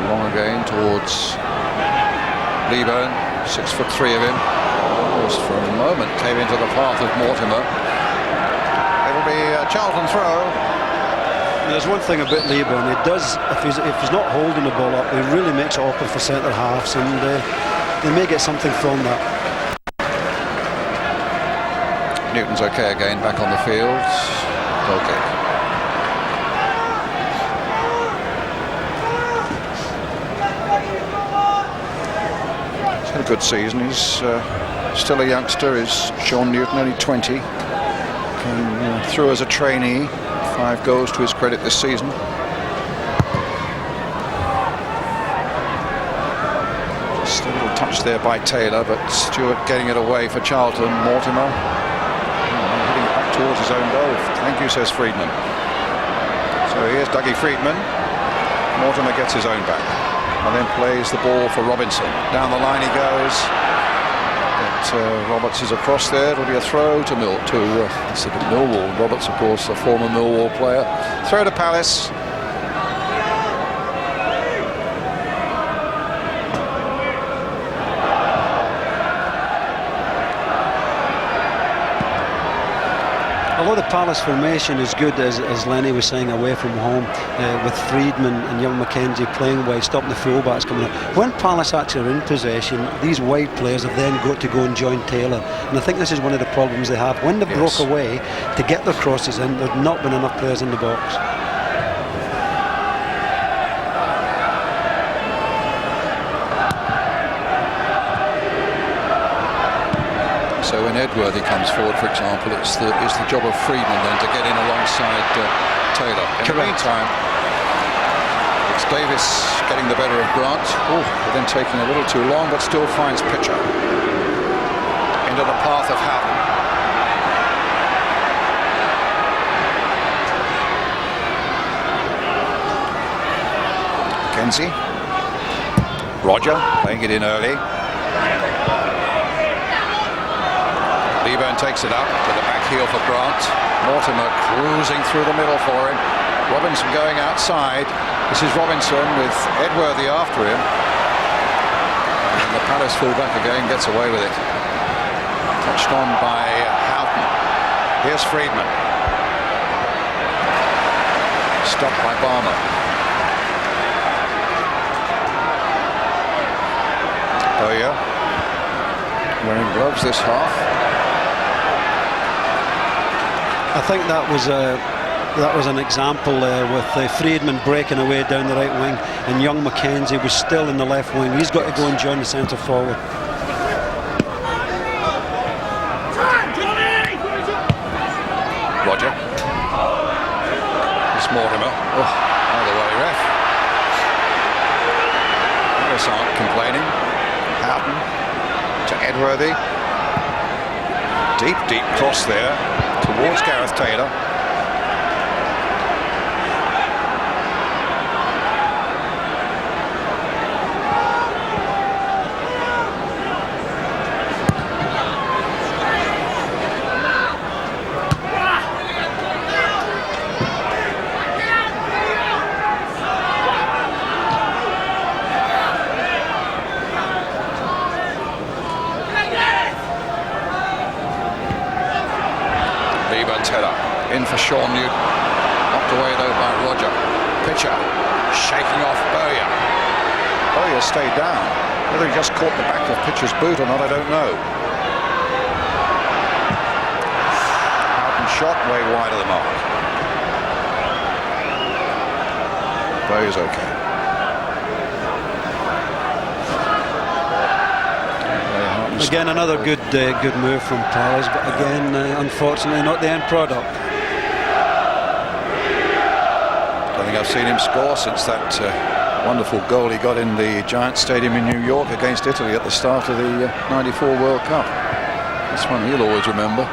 Long again towards Leaburn, 6'3" of him. Almost for a moment came into the path of Mortimer. It'll be a Charlton throw. There's one thing about Leaburn, it does, if he's not holding the ball up, it really makes it awkward for centre halves, and they may get something from that. Newton's okay again, back on the field. Okay. A good season. He's still a youngster, is Sean Newton, only 20. Came through as a trainee, 5 goals to his credit this season. Just a little touch there by Taylor, but Stuart getting it away for Charlton. Mortimer hitting back towards his own goal. Thank you, says Freedman. So here's Dougie Freedman. Mortimer gets his own back, and then plays the ball for Robinson. Down the line he goes. But Roberts is across there. It'll be a throw to Millwall. Roberts, of course, a former Millwall player. Throw to Palace. Although the Palace formation is good, as Lenny was saying, away from home, with Freedman and young McKenzie playing wide, stopping the fullbacks coming up. When Palace actually are in possession, these wide players have then got to go and join Taylor. And I think this is one of the problems they have. When they broke away to get their crosses in, there's not been enough players in the box. So when Edworthy comes forward, for example, it's the job of Freedman then to get in alongside Taylor. In the meantime, it's Davies getting the better of Grant. But then taking a little too long, but still finds Pitcher into the path of Houghton. McKenzie. Rodger playing it in early. Leaburn takes it up to the back heel for Grant. Mortimer cruising through the middle for him. Robinson going outside. This is Robinson with Edworthy after him. And the Palace fullback again gets away with it. Touched on by Houghton. Here's Freedman. Stopped by Balmer. Bowyer wearing gloves this half. I think that was an example with Freedman breaking away down the right wing, and young McKenzie was still in the left wing. He's got to go and join the centre forward. Mortimer. Oh, either way, ref. Harris aren't complaining. Houghton to Edworthy. Deep cross there towards Gareth Taylor. In for Sean Newton. Knocked away though by Rodger. Pitcher shaking off Bowyer. Bowyer stayed down. Whether he just caught the back of Pitcher's boot or not, I don't know. Houghton shot way wide of the mark. Bowyer's okay. Again, another good move from Palace, but again, unfortunately, not the end product. I think I've seen him score since that wonderful goal he got in the Giant Stadium in New York against Italy at the start of the '94 World Cup. That's one he'll always remember.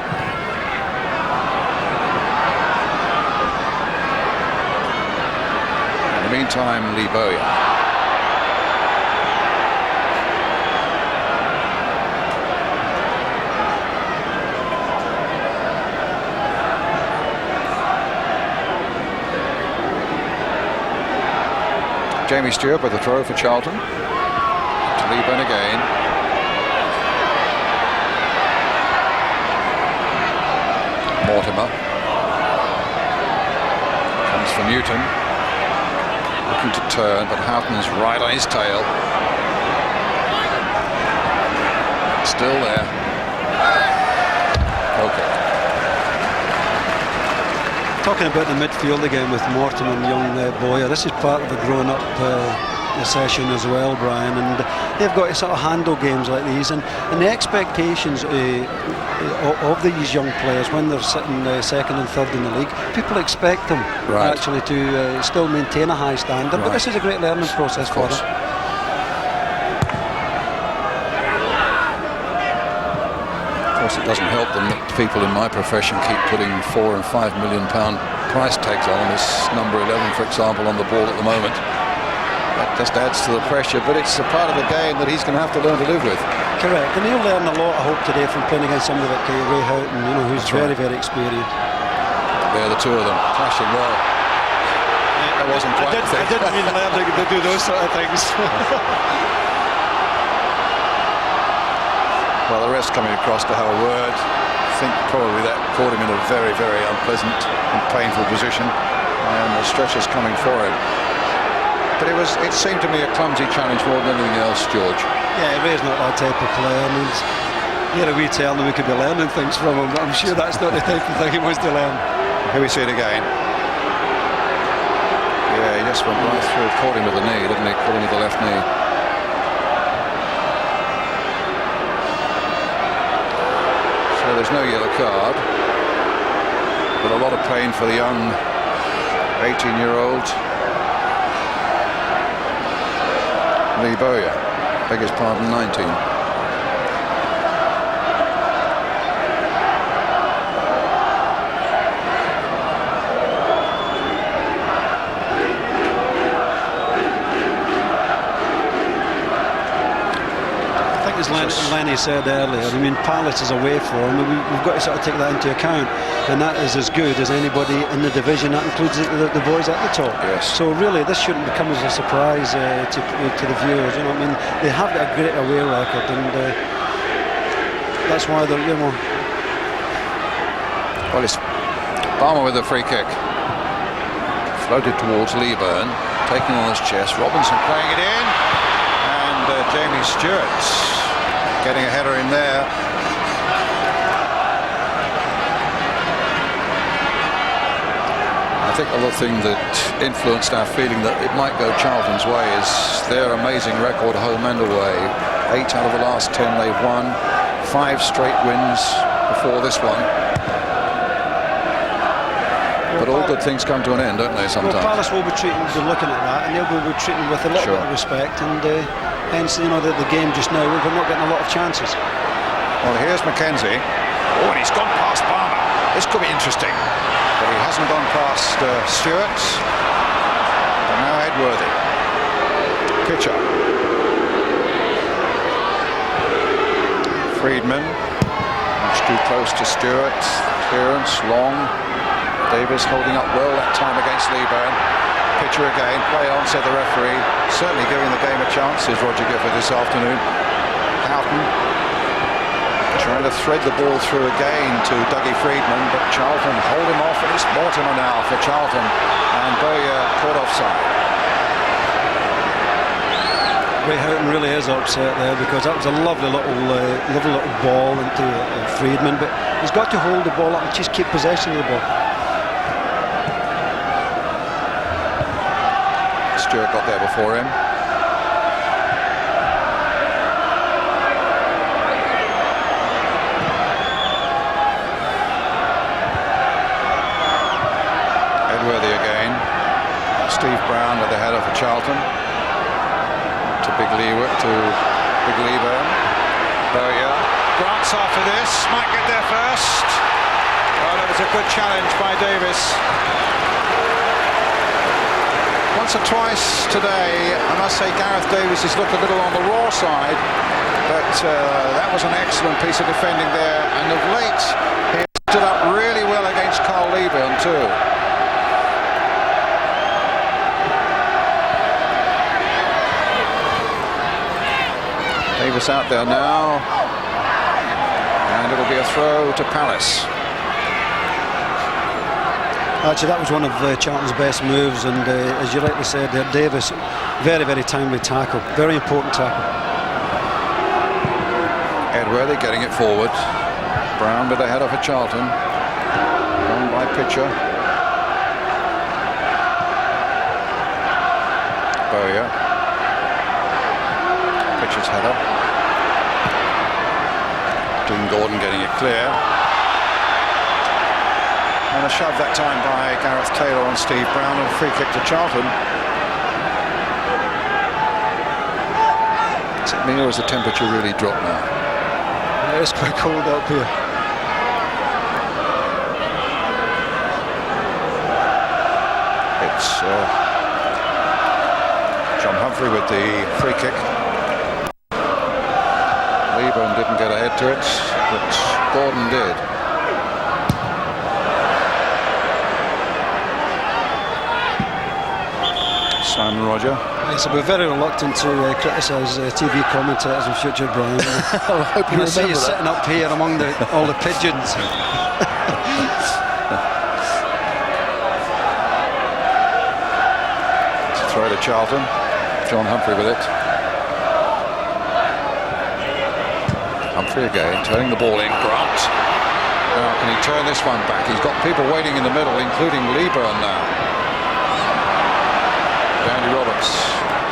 In the meantime, Bowyer. Jamie Stuart with the throw for Charlton. To Leaburn again. Mortimer. Comes for Newton. Looking to turn, but Houghton's right on his tail. Still there. Okay. Talking about the midfield again with Mortimer and young Bowyer, this is part of a grown-up session as well, Brian, and they've got to sort of handle games like these, and the expectations of these young players when they're sitting second and third in the league, people expect them actually to still maintain a high standard, but this is a great learning process for them. It doesn't help them that people in my profession keep putting £4 and £5 million price tags on this number 11, for example, on the ball at the moment. That just adds to the pressure, but it's a part of the game that he's going to have to learn to live with. Correct, and he'll learn a lot, I hope, today from playing against somebody like Ray Houghton, you know, who's very experienced. There, the two of them clashing well. That wasn't quite. I didn't mean learning to do those sort of things. Well, the rest coming across to have a word. I think probably that caught him in a very unpleasant and painful position, and the stretcher's coming for him. But it seemed to me a clumsy challenge more than anything else, George. Yeah, Ray's not that type of player, and here we tell him we could be learning things from him, but I'm sure that's not the type of thing he wants to learn. Here we see it again. Yeah, he just went right through, caught him with the knee, didn't he? Caught him with the left knee. There's no yellow card, but a lot of pain for the young 18-year-old Bowyer. Beg his pardon, 19. As Lenny said earlier, I mean, Palace is away form, and we've got to sort of take that into account, and that is as good as anybody in the division. That includes the boys at the top. Yes. So really, this shouldn't become as a surprise to the viewers. You know, what I mean, they have got a great away record, and that's why they're, you know. Well, it's Balmer with a free kick, floated towards Leaburn, taking on his chest. Robinson playing it in, and Jamie Stuart getting a header in there. I think the other thing that influenced our feeling that it might go Charlton's way is their amazing record home and away. 8 out of the last 10 they've won, 5 straight wins before this one. But all good things come to an end, don't they, sometimes? Well, Palace will be looking at that, and they'll be treating with a little bit of respect, and hence, you know, the game just now, we're not getting a lot of chances. Well, here's McKenzie. Oh, and he's gone past Balmer. This could be interesting. But he hasn't gone past Stuart. And now Edworthy. Pitcher. Freedman. Much too close to Stuart. Clearance, long. Davies holding up well that time against Leaburn. Pitcher again. Play on, said the referee. Certainly giving the game a chance, is Rodger Gifford this afternoon. Houghton trying to thread the ball through again to Freedman, but Charlton hold him off, and it's Mortimer now for Charlton, and Bowyer caught offside. Houghton really is upset there, because that was a lovely little ball into Freedman, but he's got to hold the ball up and just keep possession of the ball. Stuart got there before him. Edworthy again. Steve Brown at the header for Charlton. To Big Leaburn. Bowyer. Grant's after this. Might get there first. Oh, that was a good challenge by Davies. Once or twice today, I must say, Gareth Davies has looked a little on the raw side, but that was an excellent piece of defending there, and of late he stood up really well against Leaburn too. Davies out there now, and it'll be a throw to Palace. Actually, that was one of Charlton's best moves, and as you rightly said there, Davies, very, very timely tackle, very important tackle. Edworthy getting it forward. Brown with the header for Charlton. Run by Pitcher. Bowyer. Pitcher's header. Gordon getting it clear. And a shove that time by Gareth Taylor on Steve Brown, and a free kick to Charlton. Is it me, or has the temperature really dropped now? Yeah, it's quite cold up here. It's John Humphrey with the free kick. Leaburn didn't get ahead to it, but Gordon did. Simon Rodger. Yes, we're very reluctant to criticise TV commentators in future, Brian. I hope you see you that. sitting up here among all the pigeons. Throw to Charlton. John Humphrey with it. Humphrey again, turning the ball in. Grant. Now, can he turn this one back? He's got people waiting in the middle, including Leaburn now. Andy Roberts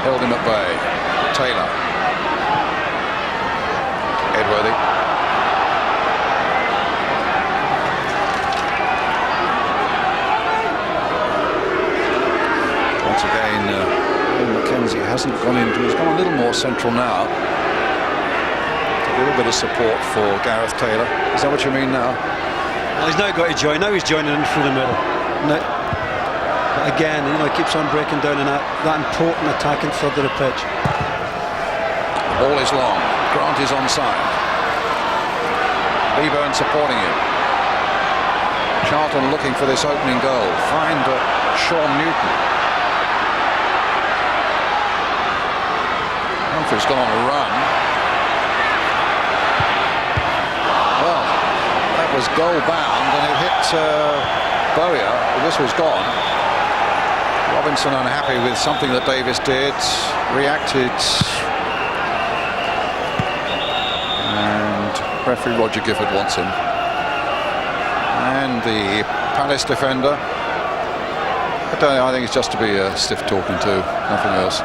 held him at bay. Taylor. Edworthy. Once again, McKenzie hasn't gone into. He's gone a little more central now. A little bit of support for Gareth Taylor. Is that what you mean now? Well, he's now got to join. Now he's joining in through the middle. But again, you know, he keeps on breaking down in that important attacking third of the pitch. The ball is long. Grant is onside. Leaburn supporting him. Charlton looking for this opening goal. Find Sean Newton. Humphrey's gone on a run. Well, that was goal bound, and it hit Bowyer. This was gone. Robinson unhappy with something that Davies did, reacted, and referee Rodger Gifford wants him. And the Palace defender, I think it's just to be a stiff talking to, nothing else.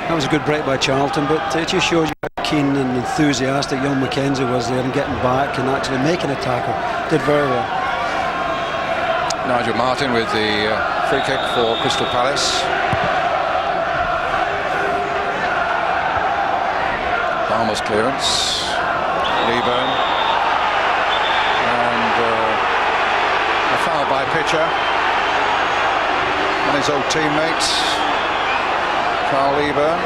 That was a good break by Charlton, but it just shows you how keen and enthusiastic young McKenzie was there and getting back and actually making a tackle. Did very well. Martyn with the free kick for Crystal Palace. Balmer's clearance. Leaburn. And a foul by Pitcher. And his old teammate, Leaburn.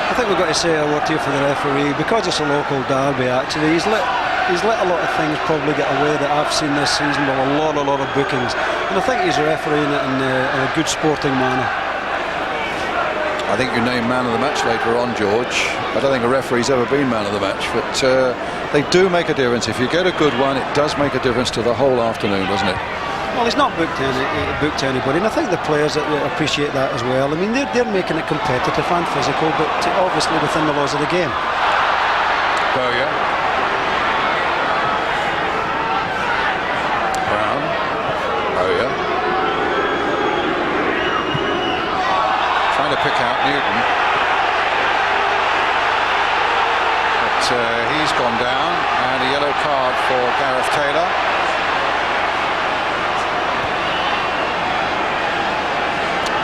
I think we've got to say a word here for the referee, because it's a local derby. Actually, he's let a lot of things probably get away that I've seen this season with a lot of bookings, and I think he's refereeing it in a good sporting manner. I think you named man of the match later on, George. I don't think a referee's ever been man of the match, but they do make a difference. If you get a good one, it does make a difference to the whole afternoon, doesn't it? Well, he's not booked anybody, and I think the players appreciate that as well. I mean, they're making it competitive and physical, but obviously within the laws of the game. Bowyer. Brown. Bowyer. Trying to pick out Newton. But he's gone down, and a yellow card for Gareth Taylor.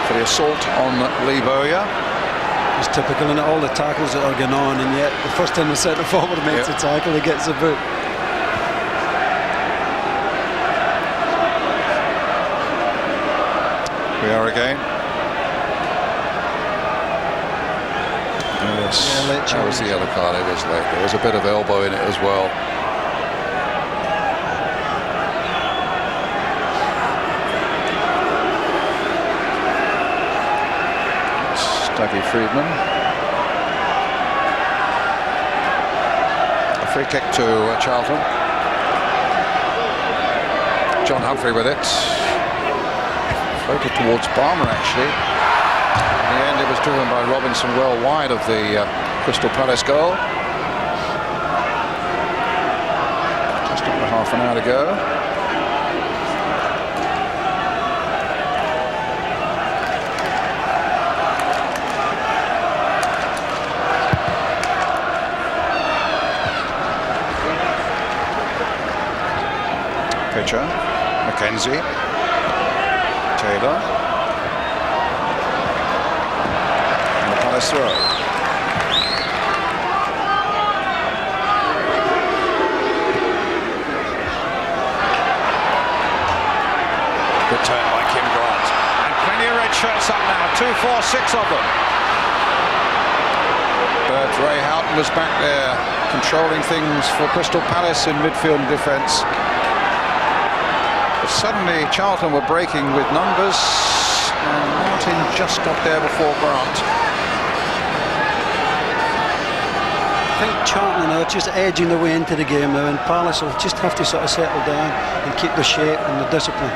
For the assault on Lee Bowyer. It's typical in all the tackles that are going on, and yet the first time the centre forward makes a tackle, he gets a boot. We are again. Yes, that was the yellow card. It was late. There was a bit of elbow in it as well. Freedman. A free kick to Charlton. John Humphrey with it. Floated towards Balmer, actually. In the end, it was driven by Robinson well wide of the Crystal Palace goal. Just over half an hour to go. Pitcher, McKenzie, Taylor, and the Palace throw. Good turn by Kim Grant, and plenty of red shirts up now. 2, 4, 6 of them. But Ray Houghton was back there, controlling things for Crystal Palace in midfield and defence. Suddenly Charlton were breaking with numbers, and Martyn just got there before Grant. I think Charlton are just edging their way into the game now, and Palace will just have to sort of settle down and keep the shape and the discipline.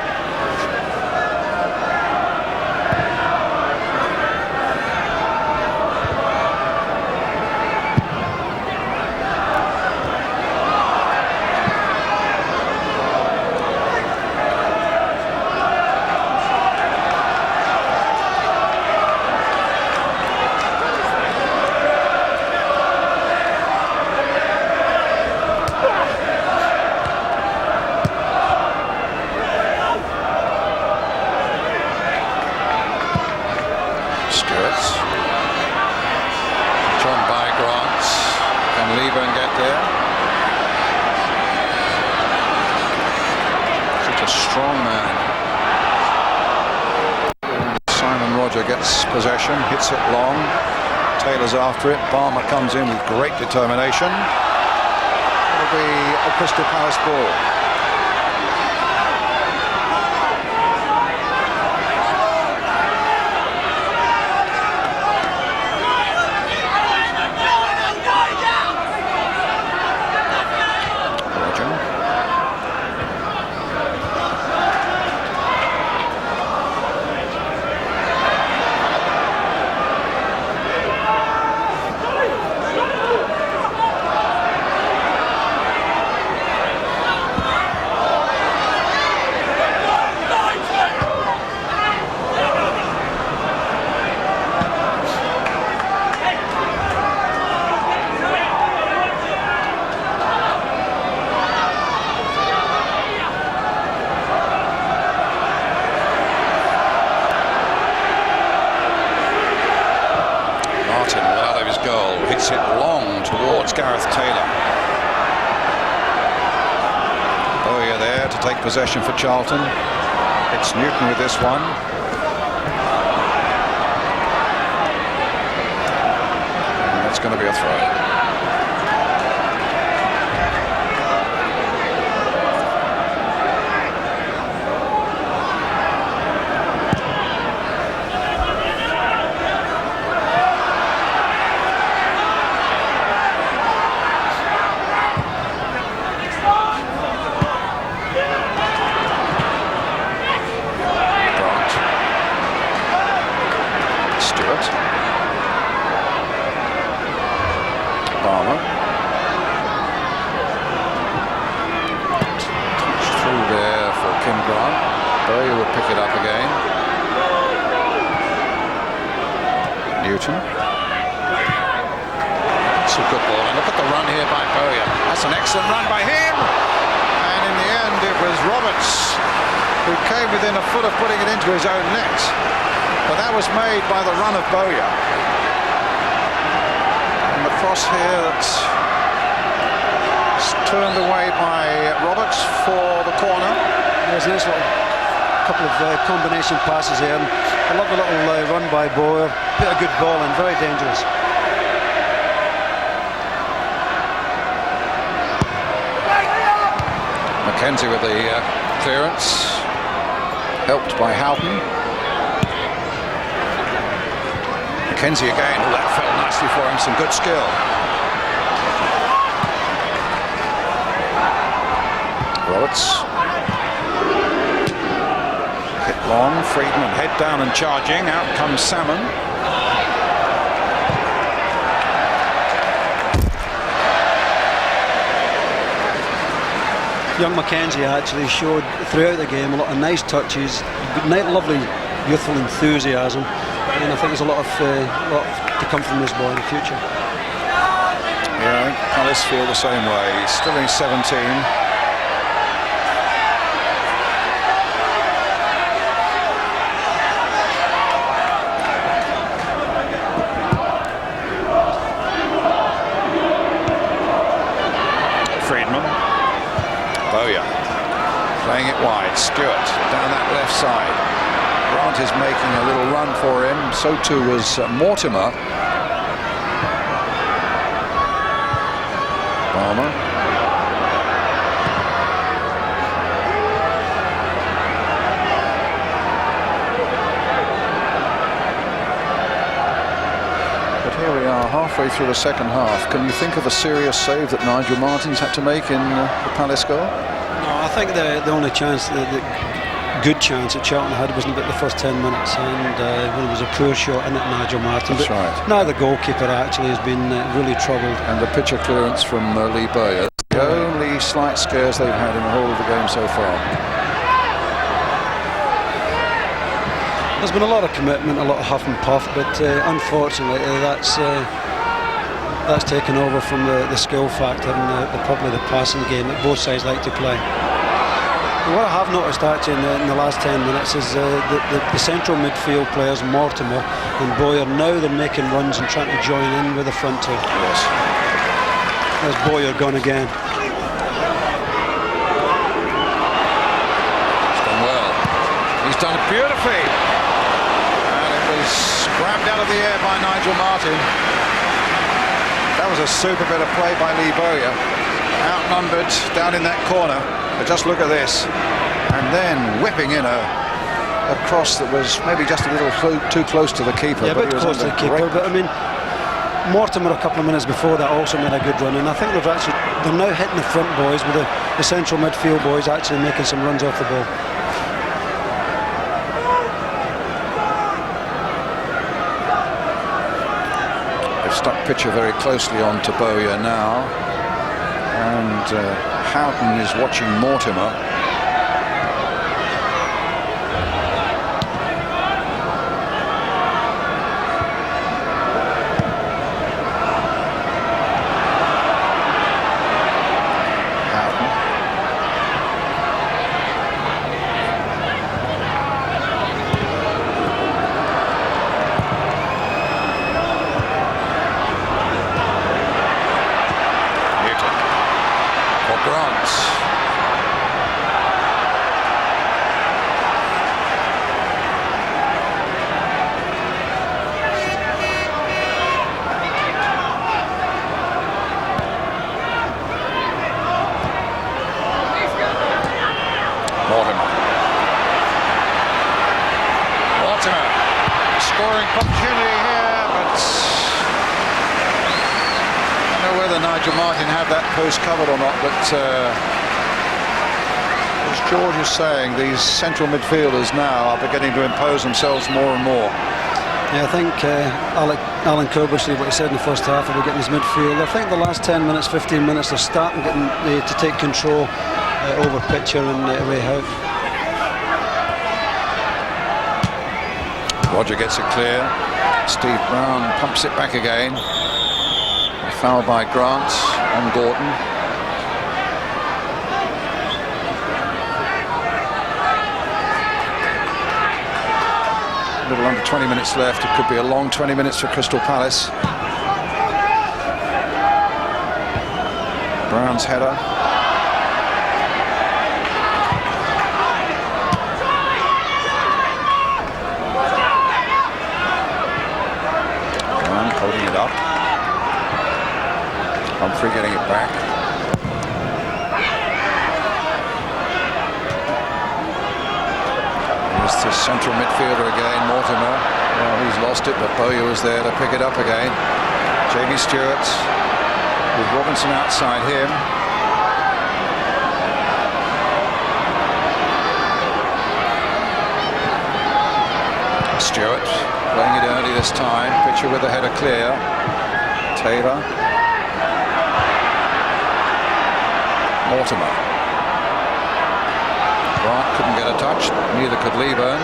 Stuart. John by Grant. Can Leaburn get there? Such a strong man. Simon Rodger gets possession, hits it long. Taylor's after it. Balmer comes in with great determination. It'll be a Crystal Palace ball. Gets it long towards Gareth Taylor. Bowyer there to take possession for Charlton. It's Newton with this one. And that's going to be a throw. Stuart. Balmer. Touch through there for Kim Grant. Bowyer will pick it up again. Newton. It's a good ball. And look at the run here by Bowyer. That's an excellent run by him. And in the end it was Roberts who came within a foot of putting it into his own net. But that was made by the run of Bowyer. And the cross here that's turned away by Roberts for the corner. There's a nice little couple of combination passes here. And I love the little run by Bowyer. Bit of good ball and very dangerous. McKenzie with the clearance. Helped by Houghton. McKenzie again. Oh, that fell nicely for him. Some good skill. Roberts. Hit long. Freedman head down and charging. Out comes Salmon. Young McKenzie actually showed throughout the game a lot of nice touches, lovely youthful enthusiasm, and I think there's a lot to come from this boy in the future. Yeah, I think Palace feel the same way. He's still only 17. Freedman. Bowyer playing it wide. Stuart down that left side. Grant is making a little run for him. So too was Mortimer. Balmer. But here we are, halfway through the second half. Can you think of a serious save that Nigel Martyn's had to make in the Palace goal? No, I think the only chance, the good chance that Charlton had was in about the first 10 minutes, and when it was a poor shot in at Nigel Martyn. That's but right. Now the goalkeeper actually has been really troubled. And the pitcher clearance from Lee Bowyer. The only slight scares they've had in the whole of the game so far. There's been a lot of commitment, a lot of huff and puff, but unfortunately that's taken over from the skill factor and probably the passing game that both sides like to play. What I have noticed actually in the last 10 minutes is the central midfield players, Mortimer and Bowyer, now they're making runs and trying to join in with the front two. Yes. There's Bowyer gone again. It's done well. He's done it beautifully. And it was grabbed out of the air by Nigel Martyn. That was a super bit of play by Lee Bowyer. Outnumbered down in that corner. But just look at this, and then whipping in a cross that was maybe just a little too close to the keeper. Yeah, a bit close to the keeper. But I mean, Mortimer a couple of minutes before that also made a good run, and I think they're now hitting the front boys with the central midfield boys actually making some runs off the ball. They've stuck pitcher very closely onto Bowyer now, and Houghton is watching Mortimer. scoring opportunity here, but I don't know whether Nigel Martyn had that post covered or not, but as George is saying, these central midfielders now are beginning to impose themselves more and more. Yeah, I think Alan Kirby, what he said in the first half about getting his midfield. I think the last 10 minutes, 15 minutes, they're starting to take control over Pitcher and Ray Houghton. Rodger gets it clear. Steve Brown pumps it back again. A foul by Grant on Gordon. A little under 20 minutes left. It could be a long 20 minutes for Crystal Palace. Brown's header. Brown holding it up. Humphrey getting it back. The central midfielder again, Mortimer. Well, he's lost it, but Bowyer was there to pick it up again. Jamie Stuart with Robinson outside him. Stuart playing it early this time. Pitcher with the header clear. Taylor. Mortimer. Grant couldn't get a touch, neither could Leaburn.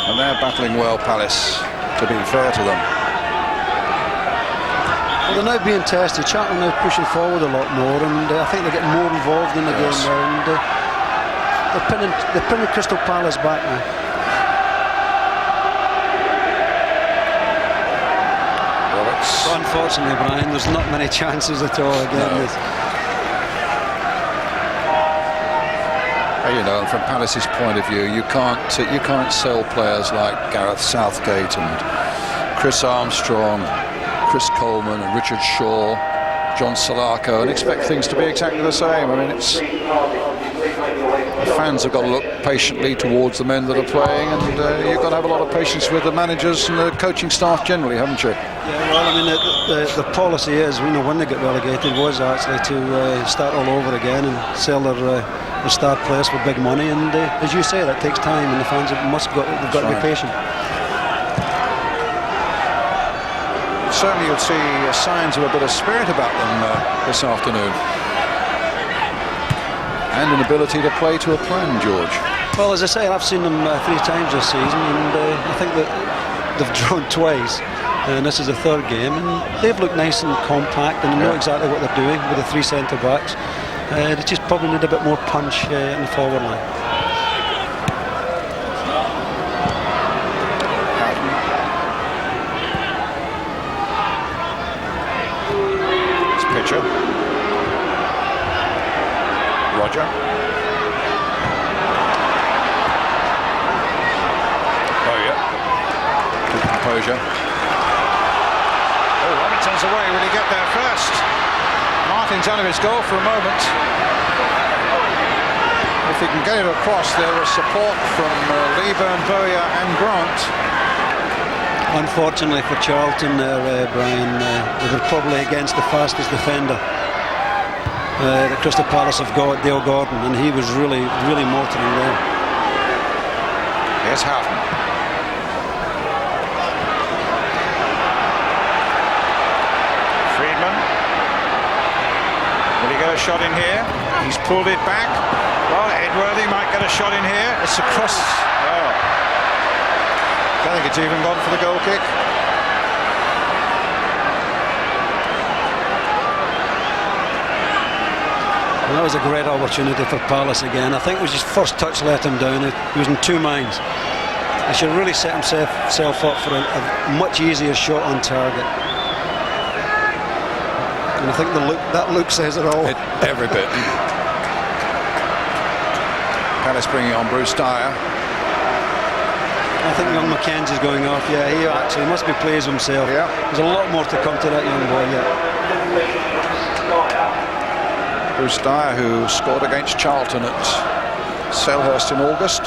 And they're battling well, Palace, to be fair to them. Well, they're now being tested. Charlton now pushing forward a lot more, and I think they're getting more involved in the game now. And they're pinning Crystal Palace back now. Unfortunately, Brian, there's not many chances at all again. No. You know, from Palace's point of view, you can't sell players like Gareth Southgate and Chris Armstrong, Chris Coleman and Richard Shaw, John Salako, and expect things to be exactly the same. I mean, the fans have got to look patiently towards the men that are playing, and you've got to have a lot of patience with the managers and the coaching staff generally, haven't you? Yeah, well, I mean, the policy is, when they get relegated, was actually to start all over again and sell their star players for big money. And as you say, that takes time, and the fans they've got to be patient. Certainly, you'll see signs of a bit of spirit about them this afternoon. And an ability to play to a plan, George. Well, as I say, I've seen them 3 times this season, and I think that they've drawn twice, and this is the 3rd game, and they've looked nice and compact, and they know exactly what they're doing with the 3 centre-backs. They just probably need a bit more punch in the forward line. It's Pitcher. Rodger. Bowyer. Good composure. Oh, Robinson's away. Will he get there first? Martyn's out of his goal for a moment. If he can get it across, there is support from Leaburn, Bowyer and Grant. Unfortunately for Charlton there, Brian, they were probably against the fastest defender that Crystal Palace have got, Dale Gordon, and he was really motoring there. Here's Houghton. Freedman. Will he get a shot in here? He's pulled it back. Well, Edworthy might get a shot in here. It's across. Oh. I think it's even gone for the goal kick. And that was a great opportunity for Palace again. I think it was his first touch let him down. He was in 2 minds. He should really set himself up for a much easier shot on target. And I think that look says it all. Every bit. Palace bringing on Bruce Dyer. I think young McKenzie's going off. Yeah, he actually must be pleased with himself. Yeah. There's a lot more to come to that young boy yet. Bruce Dyer, who scored against Charlton at Selhurst in August.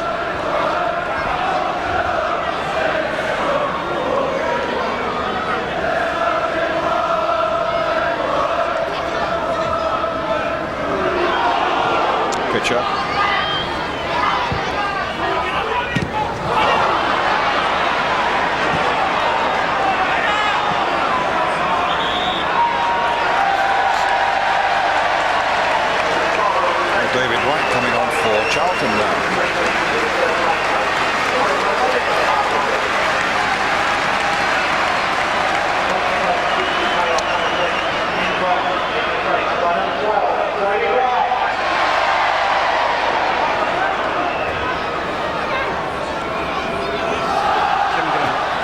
Pitcher. Whyte coming on for Charlton now.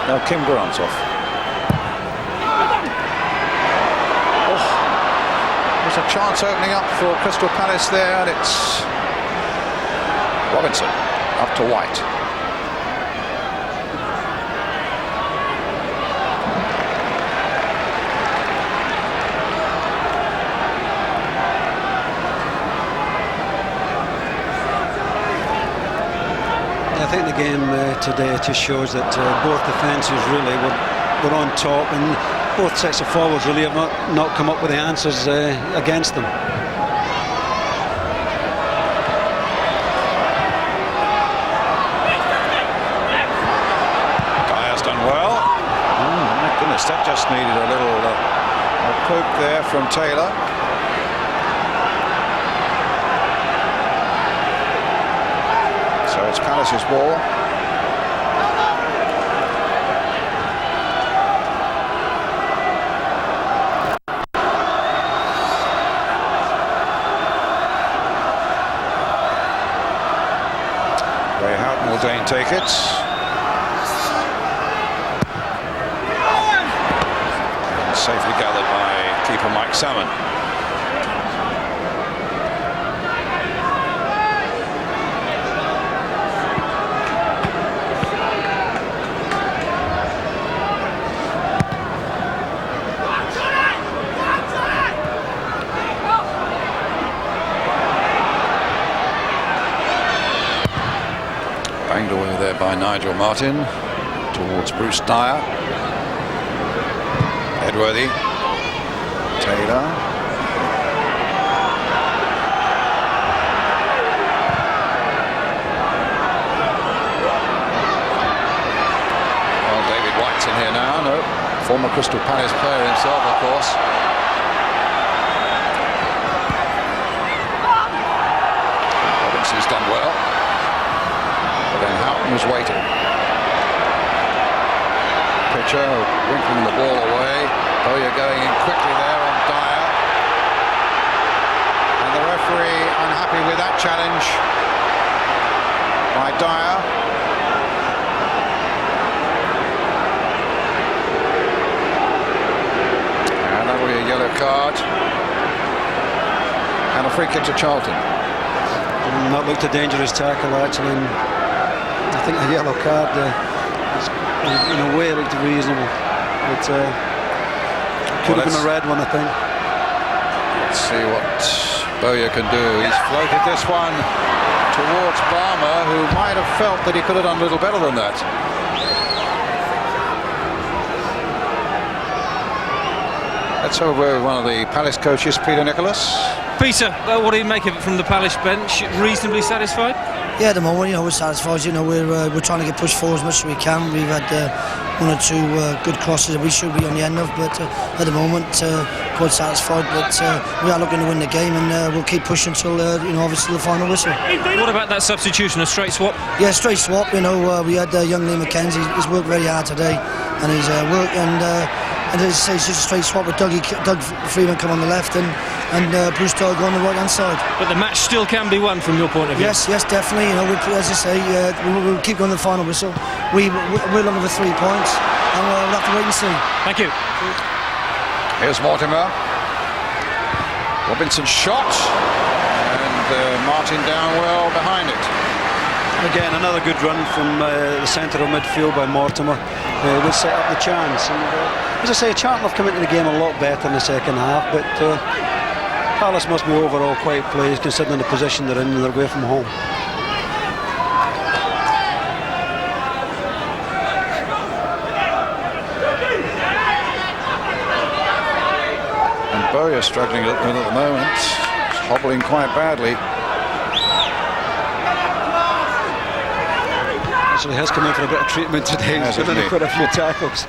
Now Kim Grant's off. There's a chance opening up for Crystal Palace there, and it's Robinson up to Whyte. I think the game today just shows that both defences really were on top, and both sets of forwards really have not come up with the answers against them. Dyer's done well. My goodness, that just needed a little a poke there from Taylor. So it's Palace's ball. Houghton will Dane take it. And safely gathered by keeper Mike Salmon. Banged away there by Martyn towards Bruce Dyer. Edworthy. Taylor. Well, David Whyte's in here now. No, former Crystal Palace player himself, of course. Robinson's done well. Then Houghton was waiting. Pitcher winkling the ball away. Bowyer going in quickly there on Dyer. And the referee unhappy with that challenge by Dyer. And that will be a yellow card. And a free kick to Charlton. That looked a dangerous tackle actually. I think a yellow card is in a way looked reasonable. It could have been a red one, I think. Let's see what Bowyer can do. He's floated this one towards Balmer, who might have felt that he could have done a little better than that. Let's have a word with one of the Palace coaches, Peter Nicholas. Peter, what do you make of it from the Palace bench? Reasonably satisfied? Yeah, at the moment, we're satisfied. We're trying to get pushed forward as much as we can. We've had one or two good crosses that we should be on the end of, but at the moment, quite satisfied. But we are looking to win the game, and we'll keep pushing until obviously the final whistle. What about that substitution? A straight swap? Yeah, straight swap. We had young McKenzie. He's worked very hard today, and he's worked and as I say, it's just a straight swap with Doug Freedman come on the left and Bruce Dyer go on the right hand side. But the match still can be won from your point of view. Yes, definitely. As I say, we'll keep going to the final whistle. We're looking for 3 points, and we'll have to wait and see. Thank you. Here's Mortimer. Robinson's shot, and Martyn down well behind it. Again, another good run from the centre of midfield by Mortimer. Will set up the chance. And as I say, Charlton have come into the game a lot better in the second half, but Palace must be overall quite pleased considering the position they're in and they're away from home. And Bowyer struggling at the moment. He's hobbling quite badly. Actually has come in for a bit of treatment today. He's given quite a few tackles.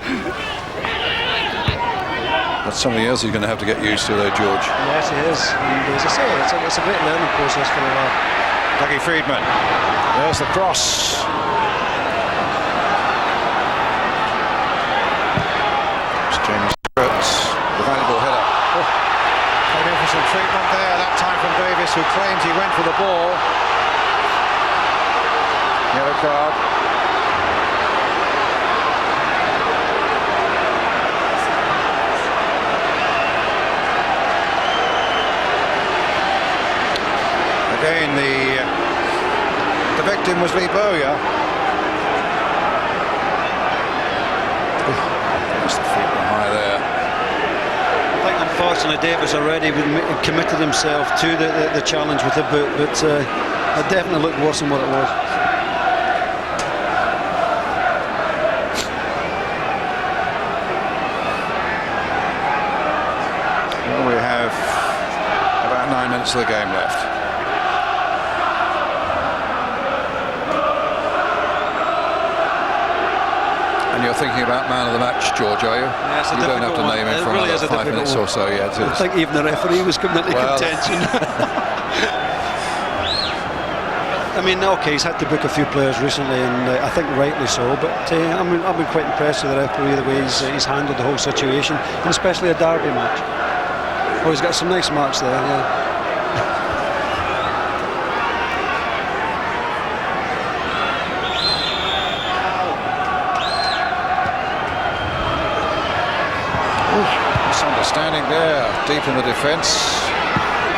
That's something else he's going to have to get used to though, George. Yes, he is. And as I say, it's a great learning process for him. Freedman. There's the cross. It's James Stuart, the valuable header. Came in for some treatment there, that time from Davies, who claims he went for the ball. Yellow card. Again, the victim was Bowyer. There's the feet were high there. I think unfortunately Davies already committed himself to the challenge with the boot, but it definitely looked worse than what it was. Well, we have about 9 minutes of the game left. And you're thinking about man of the match, George, are you? Yeah, you don't have to name him for really another 5 minutes or so yet. I think even the referee was coming into contention. I mean, okay, he's had to book a few players recently, and I think rightly so. But I mean, I've been quite impressed with the referee, the way he's handled the whole situation, and especially a derby match. Oh, he's got some nice marks there, yeah. Misunderstanding there, deep in the defence.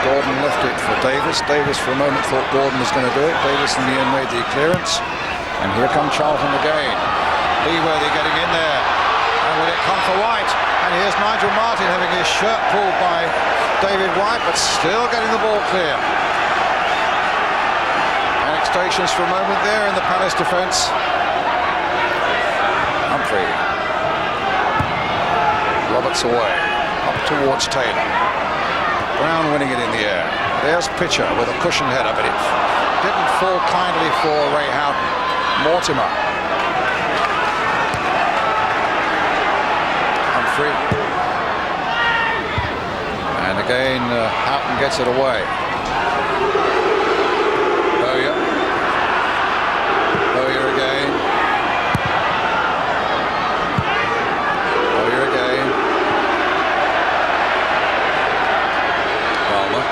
Gordon left it for Davies. Davies for a moment thought Gordon was going to do it. Davies in the end made the clearance. And here come Charlton again. Leaburn getting in there. And will it come for Whyte? And here's Nigel Martyn having his shirt pulled by David Whyte, but still getting the ball clear. Panic stations for a moment there in the Palace defence. Humphrey. Roberts away. Up towards Taylor. Brown winning it in the air. There's Pitcher with a cushion header, but it didn't fall kindly for Ray Houghton. Mortimer. Humphrey. And again, Houghton gets it away. Bowyer. Bowyer again. Bowyer again. Balmer.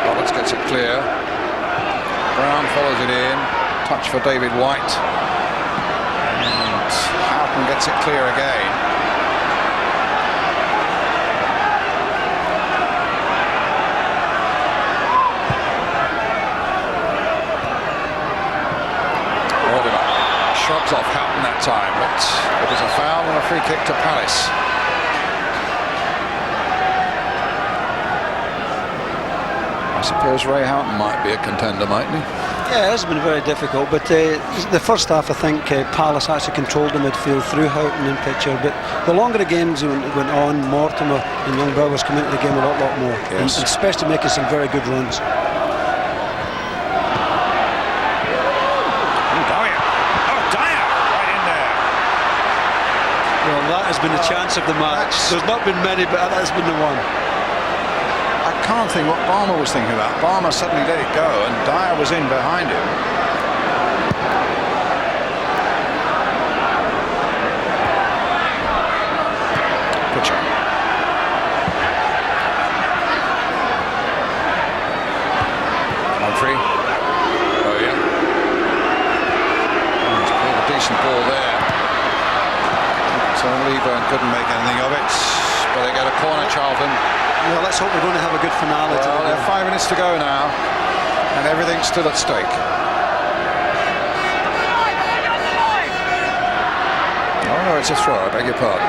Roberts gets it clear. Brown follows it in. Touch for David Whyte. And Houghton gets it clear again. Mortimer shrugs off Houghton that time, but it was a foul and a free kick to Palace. I suppose Ray Houghton might be a contender, mightn't he? Yeah, it has been very difficult, but the first half I think Palace actually controlled the midfield through Houghton and Pitcher, but the longer the games went on, Mortimer and young Bowers come into the game a lot more, yes. and especially making some very good runs. Dyer. Oh, Dyer! Right in there. Well, that has been the chance of the match. There's not been many, but that has been the one. I can't think what Balmer was thinking about. Balmer suddenly let it go and Dyer was in behind him. Pitcher. Humphrey. Bowyer. He's played a decent ball there. So Leaburn couldn't make anything of it. But they get a corner, Charlton. Well, let's hope we're going to have a good finale. Well, there are 5 minutes to go now, and everything's still at stake. Oh no, No, it's a throw, I beg your pardon.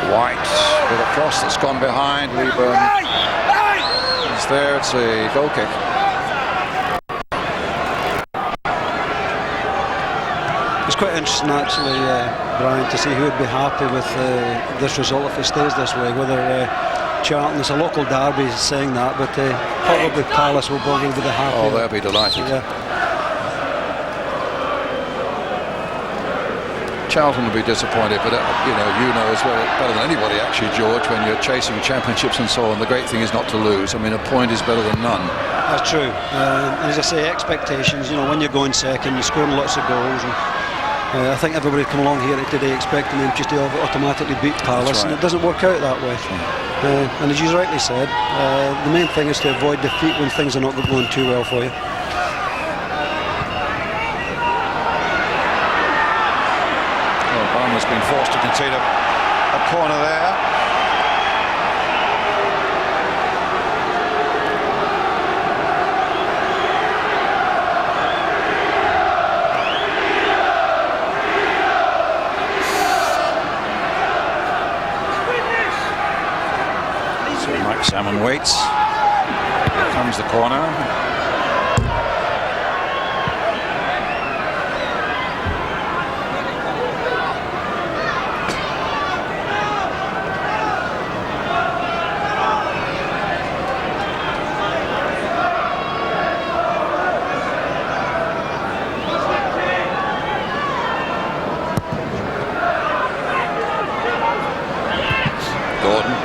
Whyte with a cross that's gone behind. Leaburn is there. It's a goal kick. It's quite interesting actually, Brian, to see who would be happy with this result if it stays this way. Whether Charlton, it's a local derby saying that, but probably Palace will probably be the happy. Oh, they'll be delighted. Yeah. Charlton will be disappointed, but you know as well better than anybody actually, George, when you're chasing championships and so on, the great thing is not to lose. I mean, a point is better than none. That's true. As I say, expectations, when you're going second, you're scoring lots of goals, and I think everybody come along here today expecting them just to automatically beat Palace, and it doesn't work out that way. And as you rightly said, the main thing is to avoid defeat when things are not going too well for you. Balmer's been forced to concede a corner there. Salmon waits. Here comes the corner. Gordon.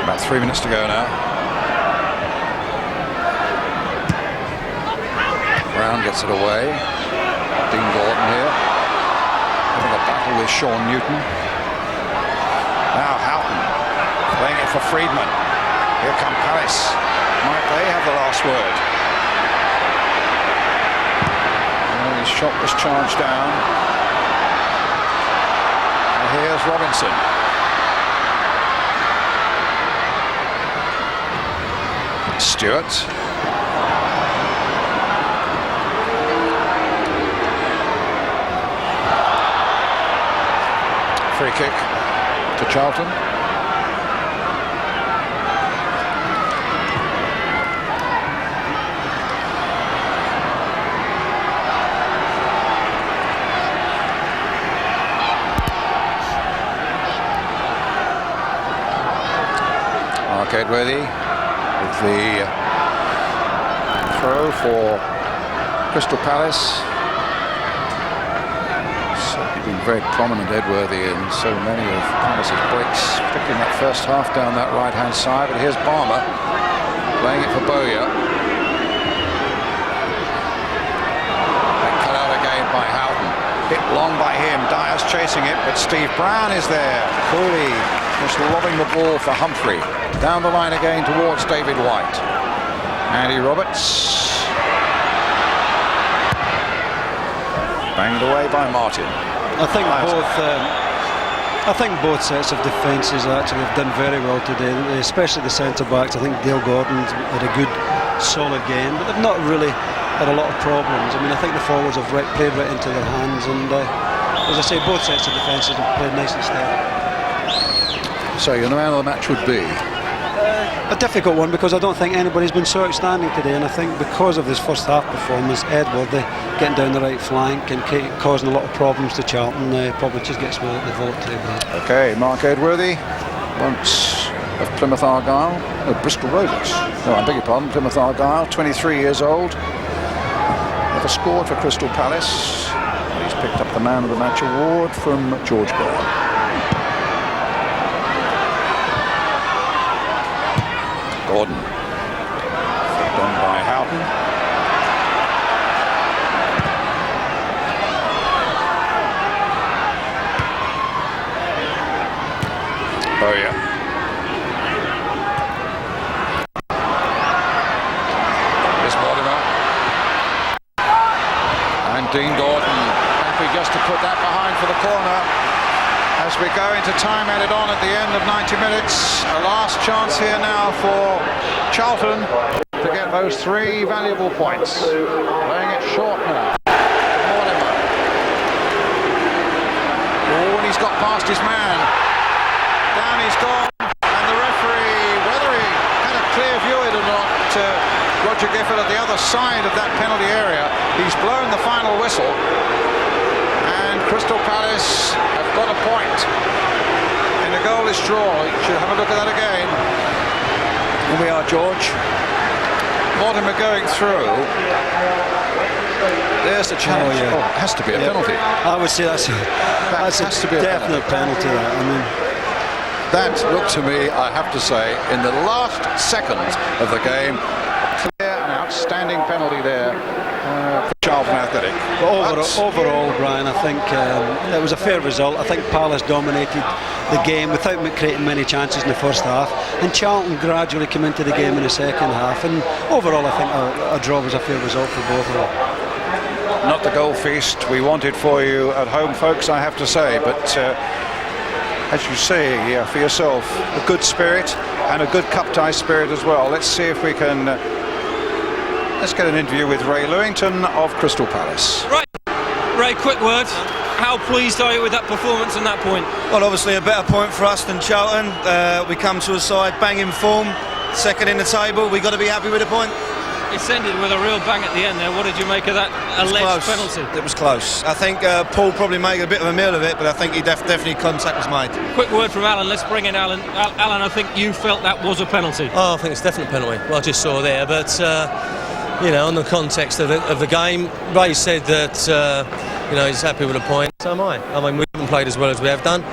About 3 minutes to go now. Brown gets it away. Dean Gordon here, having a battle with Sean Newton. Now Houghton playing it for Freedman. Here come Palace. Might they have the last word? And his shot was charged down. And here's Robinson. Stuart. Free kick to Charlton. Edworthy with the throw for Crystal Palace. Certainly been very prominent, Edworthy, in so many of Palace's breaks, particularly in that first half down that right-hand side. But here's Balmer playing it for Bowyer. And cut out again by Houghton. Hit long by him. Dyer's chasing it, but Steve Brown is there. Cooley just lobbing the ball for Humphrey. Down the line again towards David Whyte. Andy Roberts. Banged away by Martyn. I think both sets of defences actually have done very well today, especially the centre-backs. I think Dale Gordon had a good, solid game, but they've not really had a lot of problems. I mean, I think the forwards have played right into their hands, and as I say, both sets of defences have played nice and steady. So your man of the match would be? A difficult one, because I don't think anybody's been so outstanding today, and I think because of this first half performance, Edworthy getting down the right flank and causing a lot of problems to Charlton, probably just gets the vote today. Okay, Mark Edworthy, once of Plymouth Argyle, Bristol Rovers. No, I beg your pardon, Plymouth Argyle, 23 years old. Never scored for Crystal Palace. He's picked up the man of the match award from George Gale. Gordon, done by Houghton. Bowyer. Here's Mortimer. And Dean Gordon, happy just to put that behind for the corner. As we go into time added on at the end of 90 minutes, a last chance here now for Charlton to get those 3 valuable points. Playing it short now. got past his man. Down he's gone, and the referee, whether he had a clear view of it or not, Rodger Gifford at the other side of that penalty area, he's blown the final whistle, and Crystal Palace have got a point in a goalless draw. You should have a look at that again. Here we are, George. Mortimer going through. There's the challenge. Oh, yeah. Oh, it has to be a penalty. I would say that's a definite penalty. I mean, that looked to me, I have to say, in the last seconds of the game, a clear and outstanding penalty there for Charlton Athletic. But overall, Brian, I think it was a fair result. I think Palace dominated the game without creating many chances in the first half, and Charlton gradually came into the game in the second half, and overall I think a draw was a fair result for both of them. Not the goal feast we wanted for you at home, folks, I have to say, but as you say here for yourself, a good spirit and a good cup tie spirit as well. Let's see if we can let's get an interview with Ray Lewington of Crystal Palace. Right, Ray, quick word. How pleased are you with that performance and that point? Well, obviously a better point for us than Charlton. We come to a side bang in form, second in the table. We've got to be happy with the point. It's ended with a real bang at the end there. What did you make of that alleged penalty? It was close. I think Paul probably made a bit of a meal of it, but I think definitely contact was made. Quick word from Alan. Let's bring in Alan. Alan, I think you felt that was a penalty. Oh, I think it's definitely a penalty. Well, I just saw there, but you know, on the context of the game, Ray said that you know, he's happy with the point. So am I. I mean, we haven't played as well as we have done.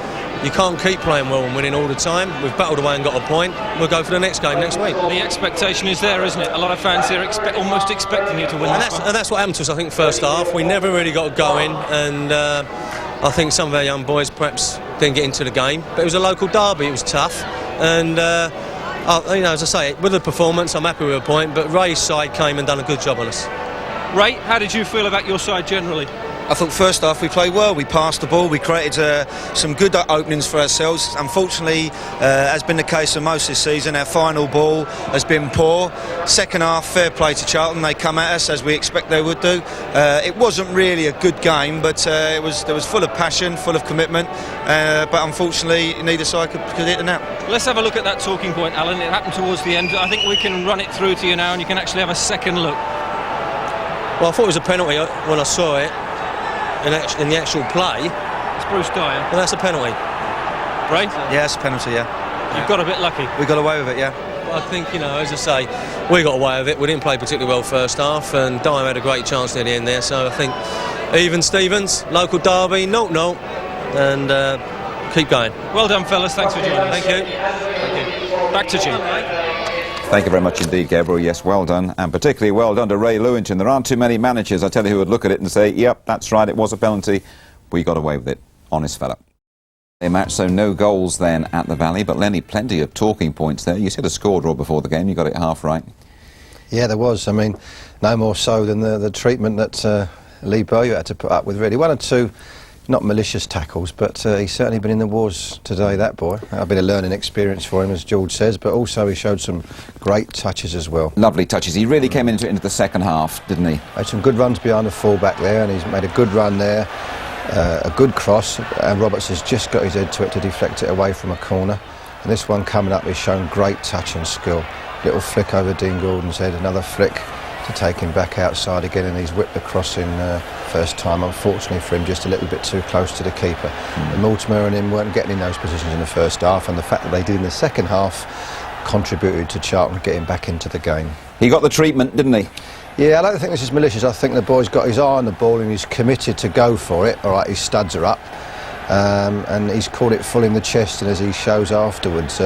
You can't keep playing well and winning all the time. We've battled away and got a point. We'll go for the next game next week. The expectation is there, isn't it? A lot of fans here almost expecting you to win. And that's what happened to us, I think, first half. We never really got going, and I think some of our young boys perhaps didn't get into the game. But it was a local derby. It was tough, and you know, as I say, with the performance, I'm happy with a point. But Ray's side came and done a good job on us. Ray, how did you feel about your side generally? I thought first half we played well. We passed the ball. We created some good openings for ourselves. Unfortunately, as been the case for most this season, our final ball has been poor. Second half, fair play to Charlton. They come at us as we expect they would do. It wasn't really a good game, but it was full of passion, full of commitment. But unfortunately, neither side could hit the net. Let's have a look at that talking point, Alan. It happened towards the end. I think we can run it through to you now, and you can actually have a second look. Well, I thought it was a penalty when I saw it. In the actual play, it's Bruce Dyer. And that's a penalty, right? Yeah, it's a penalty. Yeah. You've got a bit lucky. We got away with it. Yeah. I think, you know, as I say, we got away with it. We didn't play particularly well first half, and Dyer had a great chance near the end there. So I think even Stevens, local derby, 0-0, and keep going. Well done, fellas. Thanks for joining us. Thank you. Thank you. Back to Jim. Thank you very much indeed, Gabriel. Yes, well done, and particularly well done to Ray Lewington. There aren't too many managers, I tell you, who would look at it and say, yep, that's right, it was a penalty. We got away with it. Honest fella. A match, so no goals then at the Valley, but Lenny, plenty of talking points there. You said a score draw before the game, you got it half right. Yeah, there was. I mean, no more so than the treatment that Lee Bowyer had to put up with, really. One or two not malicious tackles, but he's certainly been in the wars today, that boy. A bit of learning experience for him, as George says, but also he showed some great touches as well. Lovely touches. He really came into the second half, didn't he? Made some good runs behind the full-back there, and he's made a good run there, a good cross, and Roberts has just got his head to it to deflect it away from a corner. And this one coming up, he's shown great touch and skill. Little flick over Dean Gordon's head, another flick to take him back outside again, and he's whipped the cross in first time, unfortunately for him, just a little bit too close to the keeper. And Mortimer and him weren't getting in those positions in the first half, and the fact that they did in the second half contributed to Charlton getting back into the game. He got the treatment, didn't he? Yeah, I don't think this is malicious. I think the boy's got his eye on the ball and he's committed to go for it. All right, his studs are up, and he's caught it full in the chest, and as he shows afterwards,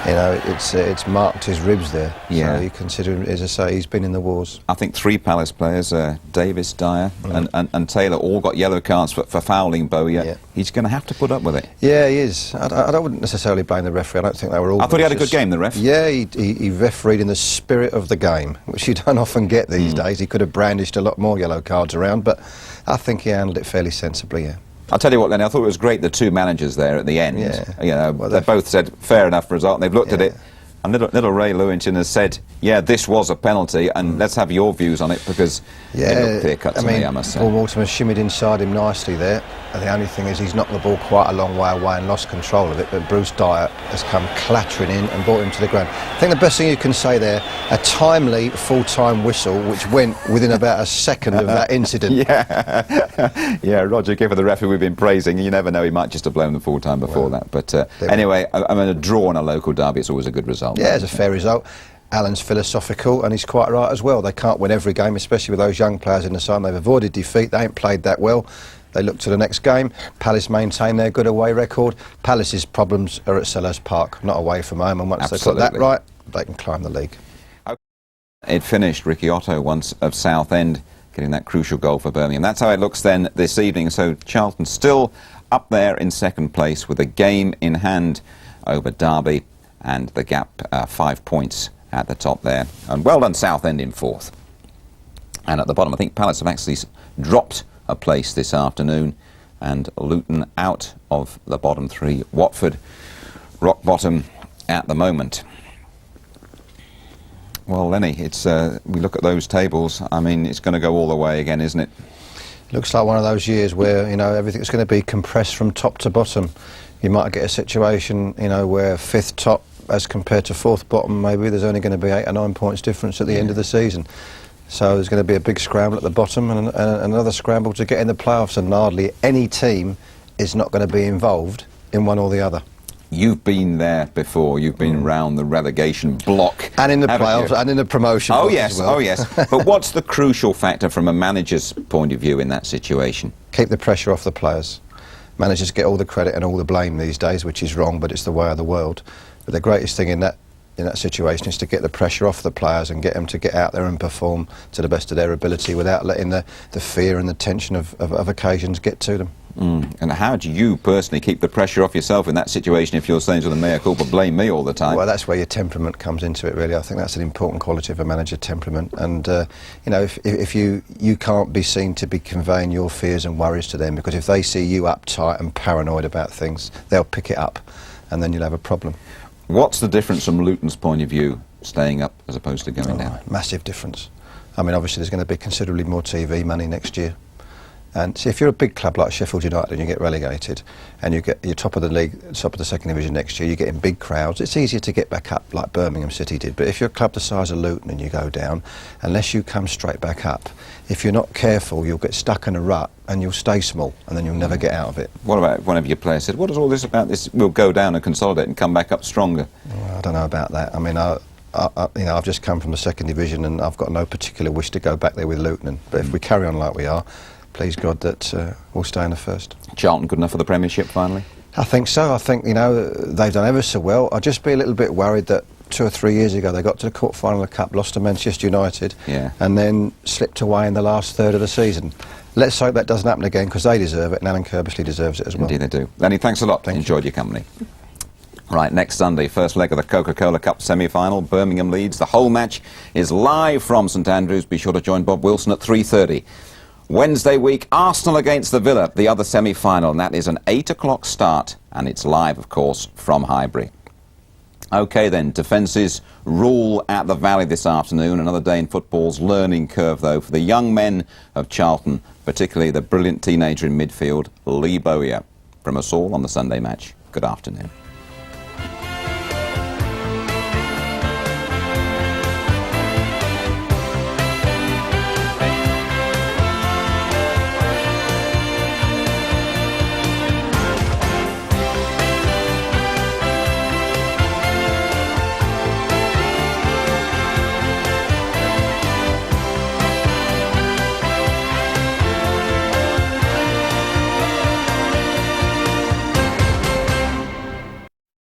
you know, it's marked his ribs there. Yeah. So you consider him, as I say, he's been in the wars. I think three Palace players, Davies, Dyer and Taylor, all got yellow cards for fouling Bowyer. Yeah. He's going to have to put up with it. Yeah, he is. I wouldn't necessarily blame the referee. I don't think they were all... I thought he had a good game, the ref. Yeah, he refereed in the spirit of the game, which you don't often get these days. He could have brandished a lot more yellow cards around, but I think he handled it fairly sensibly, yeah. I'll tell you what, Lenny, I thought it was great, the two managers there at the end. Yeah. You know, well, they both said, fair enough result, and they've looked at it, And little Ray Lewington has said, yeah, this was a penalty, and let's have your views on it, because it looked clear-cut to me, I must say. Mortimer shimmied inside him nicely there, and the only thing is he's knocked the ball quite a long way away and lost control of it, but Bruce Dyer has come clattering in and brought him to the ground. I think the best thing you can say there, a timely full-time whistle, which went within about a second of that incident. Yeah, Rodger Gifford, the referee we've been praising, you never know, he might just have blown the full-time before that. But anyway, I mean, a draw in a local derby, it's always a good result. Yeah, it's a fair result. Alan's philosophical, and he's quite right as well. They can't win every game, especially with those young players in the side. They've avoided defeat. They ain't played that well. They look to the next game. Palace maintain their good away record. Palace's problems are at Sellers Park, not away from home. And once they've got that right, they can climb the league. It finished. Ricky Otto once of Southend getting that crucial goal for Birmingham. That's how it looks then this evening. So Charlton still up there in second place with a game in hand over Derby, and the gap 5 points at the top there. And well done Southend in fourth. And at the bottom, I think Palace have actually dropped a place this afternoon, and Luton out of the bottom three. Watford rock bottom at the moment. Well, Lenny, it's we look at those tables, I mean, it's going to go all the way again, isn't it? Looks like one of those years where, you know, everything's going to be compressed from top to bottom. You might get a situation, you know, where fifth top as compared to fourth bottom, maybe there's only going to be 8 or 9 points difference at the end of the season. So there's going to be a big scramble at the bottom and another scramble to get in the playoffs, and hardly any team is not going to be involved in one or the other. You've been there before, you've been round the relegation block. And in the playoffs and in the promotion block as well. Oh yes, but what's the crucial factor from a manager's point of view in that situation? Keep the pressure off the players. Managers get all the credit and all the blame these days, which is wrong, but it's the way of the world. But the greatest thing in that situation is to get the pressure off the players and get them to get out there and perform to the best of their ability without letting the fear and the tension of occasions get to them. And how do you personally keep the pressure off yourself in that situation if you're saying to the mea culpa, blame me all the time? Well, that's where your temperament comes into it, really. I think that's an important quality of a manager, temperament. And, you know, if you can't be seen to be conveying your fears and worries to them, because if they see you uptight and paranoid about things, they'll pick it up, and then you'll have a problem. What's the difference from Luton's point of view, staying up as opposed to going down? Massive difference. I mean, obviously there's going to be considerably more TV money next year. And see, if you're a big club like Sheffield United and you get relegated and you're top of the league, top of the second division next year, you get in big crowds, it's easier to get back up like Birmingham City did. But if you're a club the size of Luton and you go down, unless you come straight back up, if you're not careful, you'll get stuck in a rut and you'll stay small and then you'll never get out of it. What about one of your players said, what is all this about this, we'll go down and consolidate and come back up stronger? Well, I don't know about that. I mean, you know, I've just come from the second division and I've got no particular wish to go back there with Luton. But if we carry on like we are, please God that we'll stay in the first. Charlton good enough for the Premiership finally? I think so. I think, you know, they've done ever so well. I'd just be a little bit worried that 2 or 3 years ago they got to the quarter-final of the Cup, lost to Manchester United, and then slipped away in the last third of the season. Let's hope that doesn't happen again, because they deserve it, and Alan Kirbysley deserves it as well. Indeed they do. Lenny, thanks a lot. Enjoyed your company. Right, next Sunday, first leg of the Coca-Cola Cup semi-final, Birmingham Leeds. The whole match is live from St Andrews. Be sure to join Bob Wilson at 3:30. Wednesday week, Arsenal against the Villa, the other semi-final, and that is an 8 o'clock start, and it's live, of course, from Highbury. OK then, defences rule at the Valley this afternoon. Another day in football's learning curve, though, for the young men of Charlton, particularly the brilliant teenager in midfield, Lee Bowyer. From us all on the Sunday Match, good afternoon.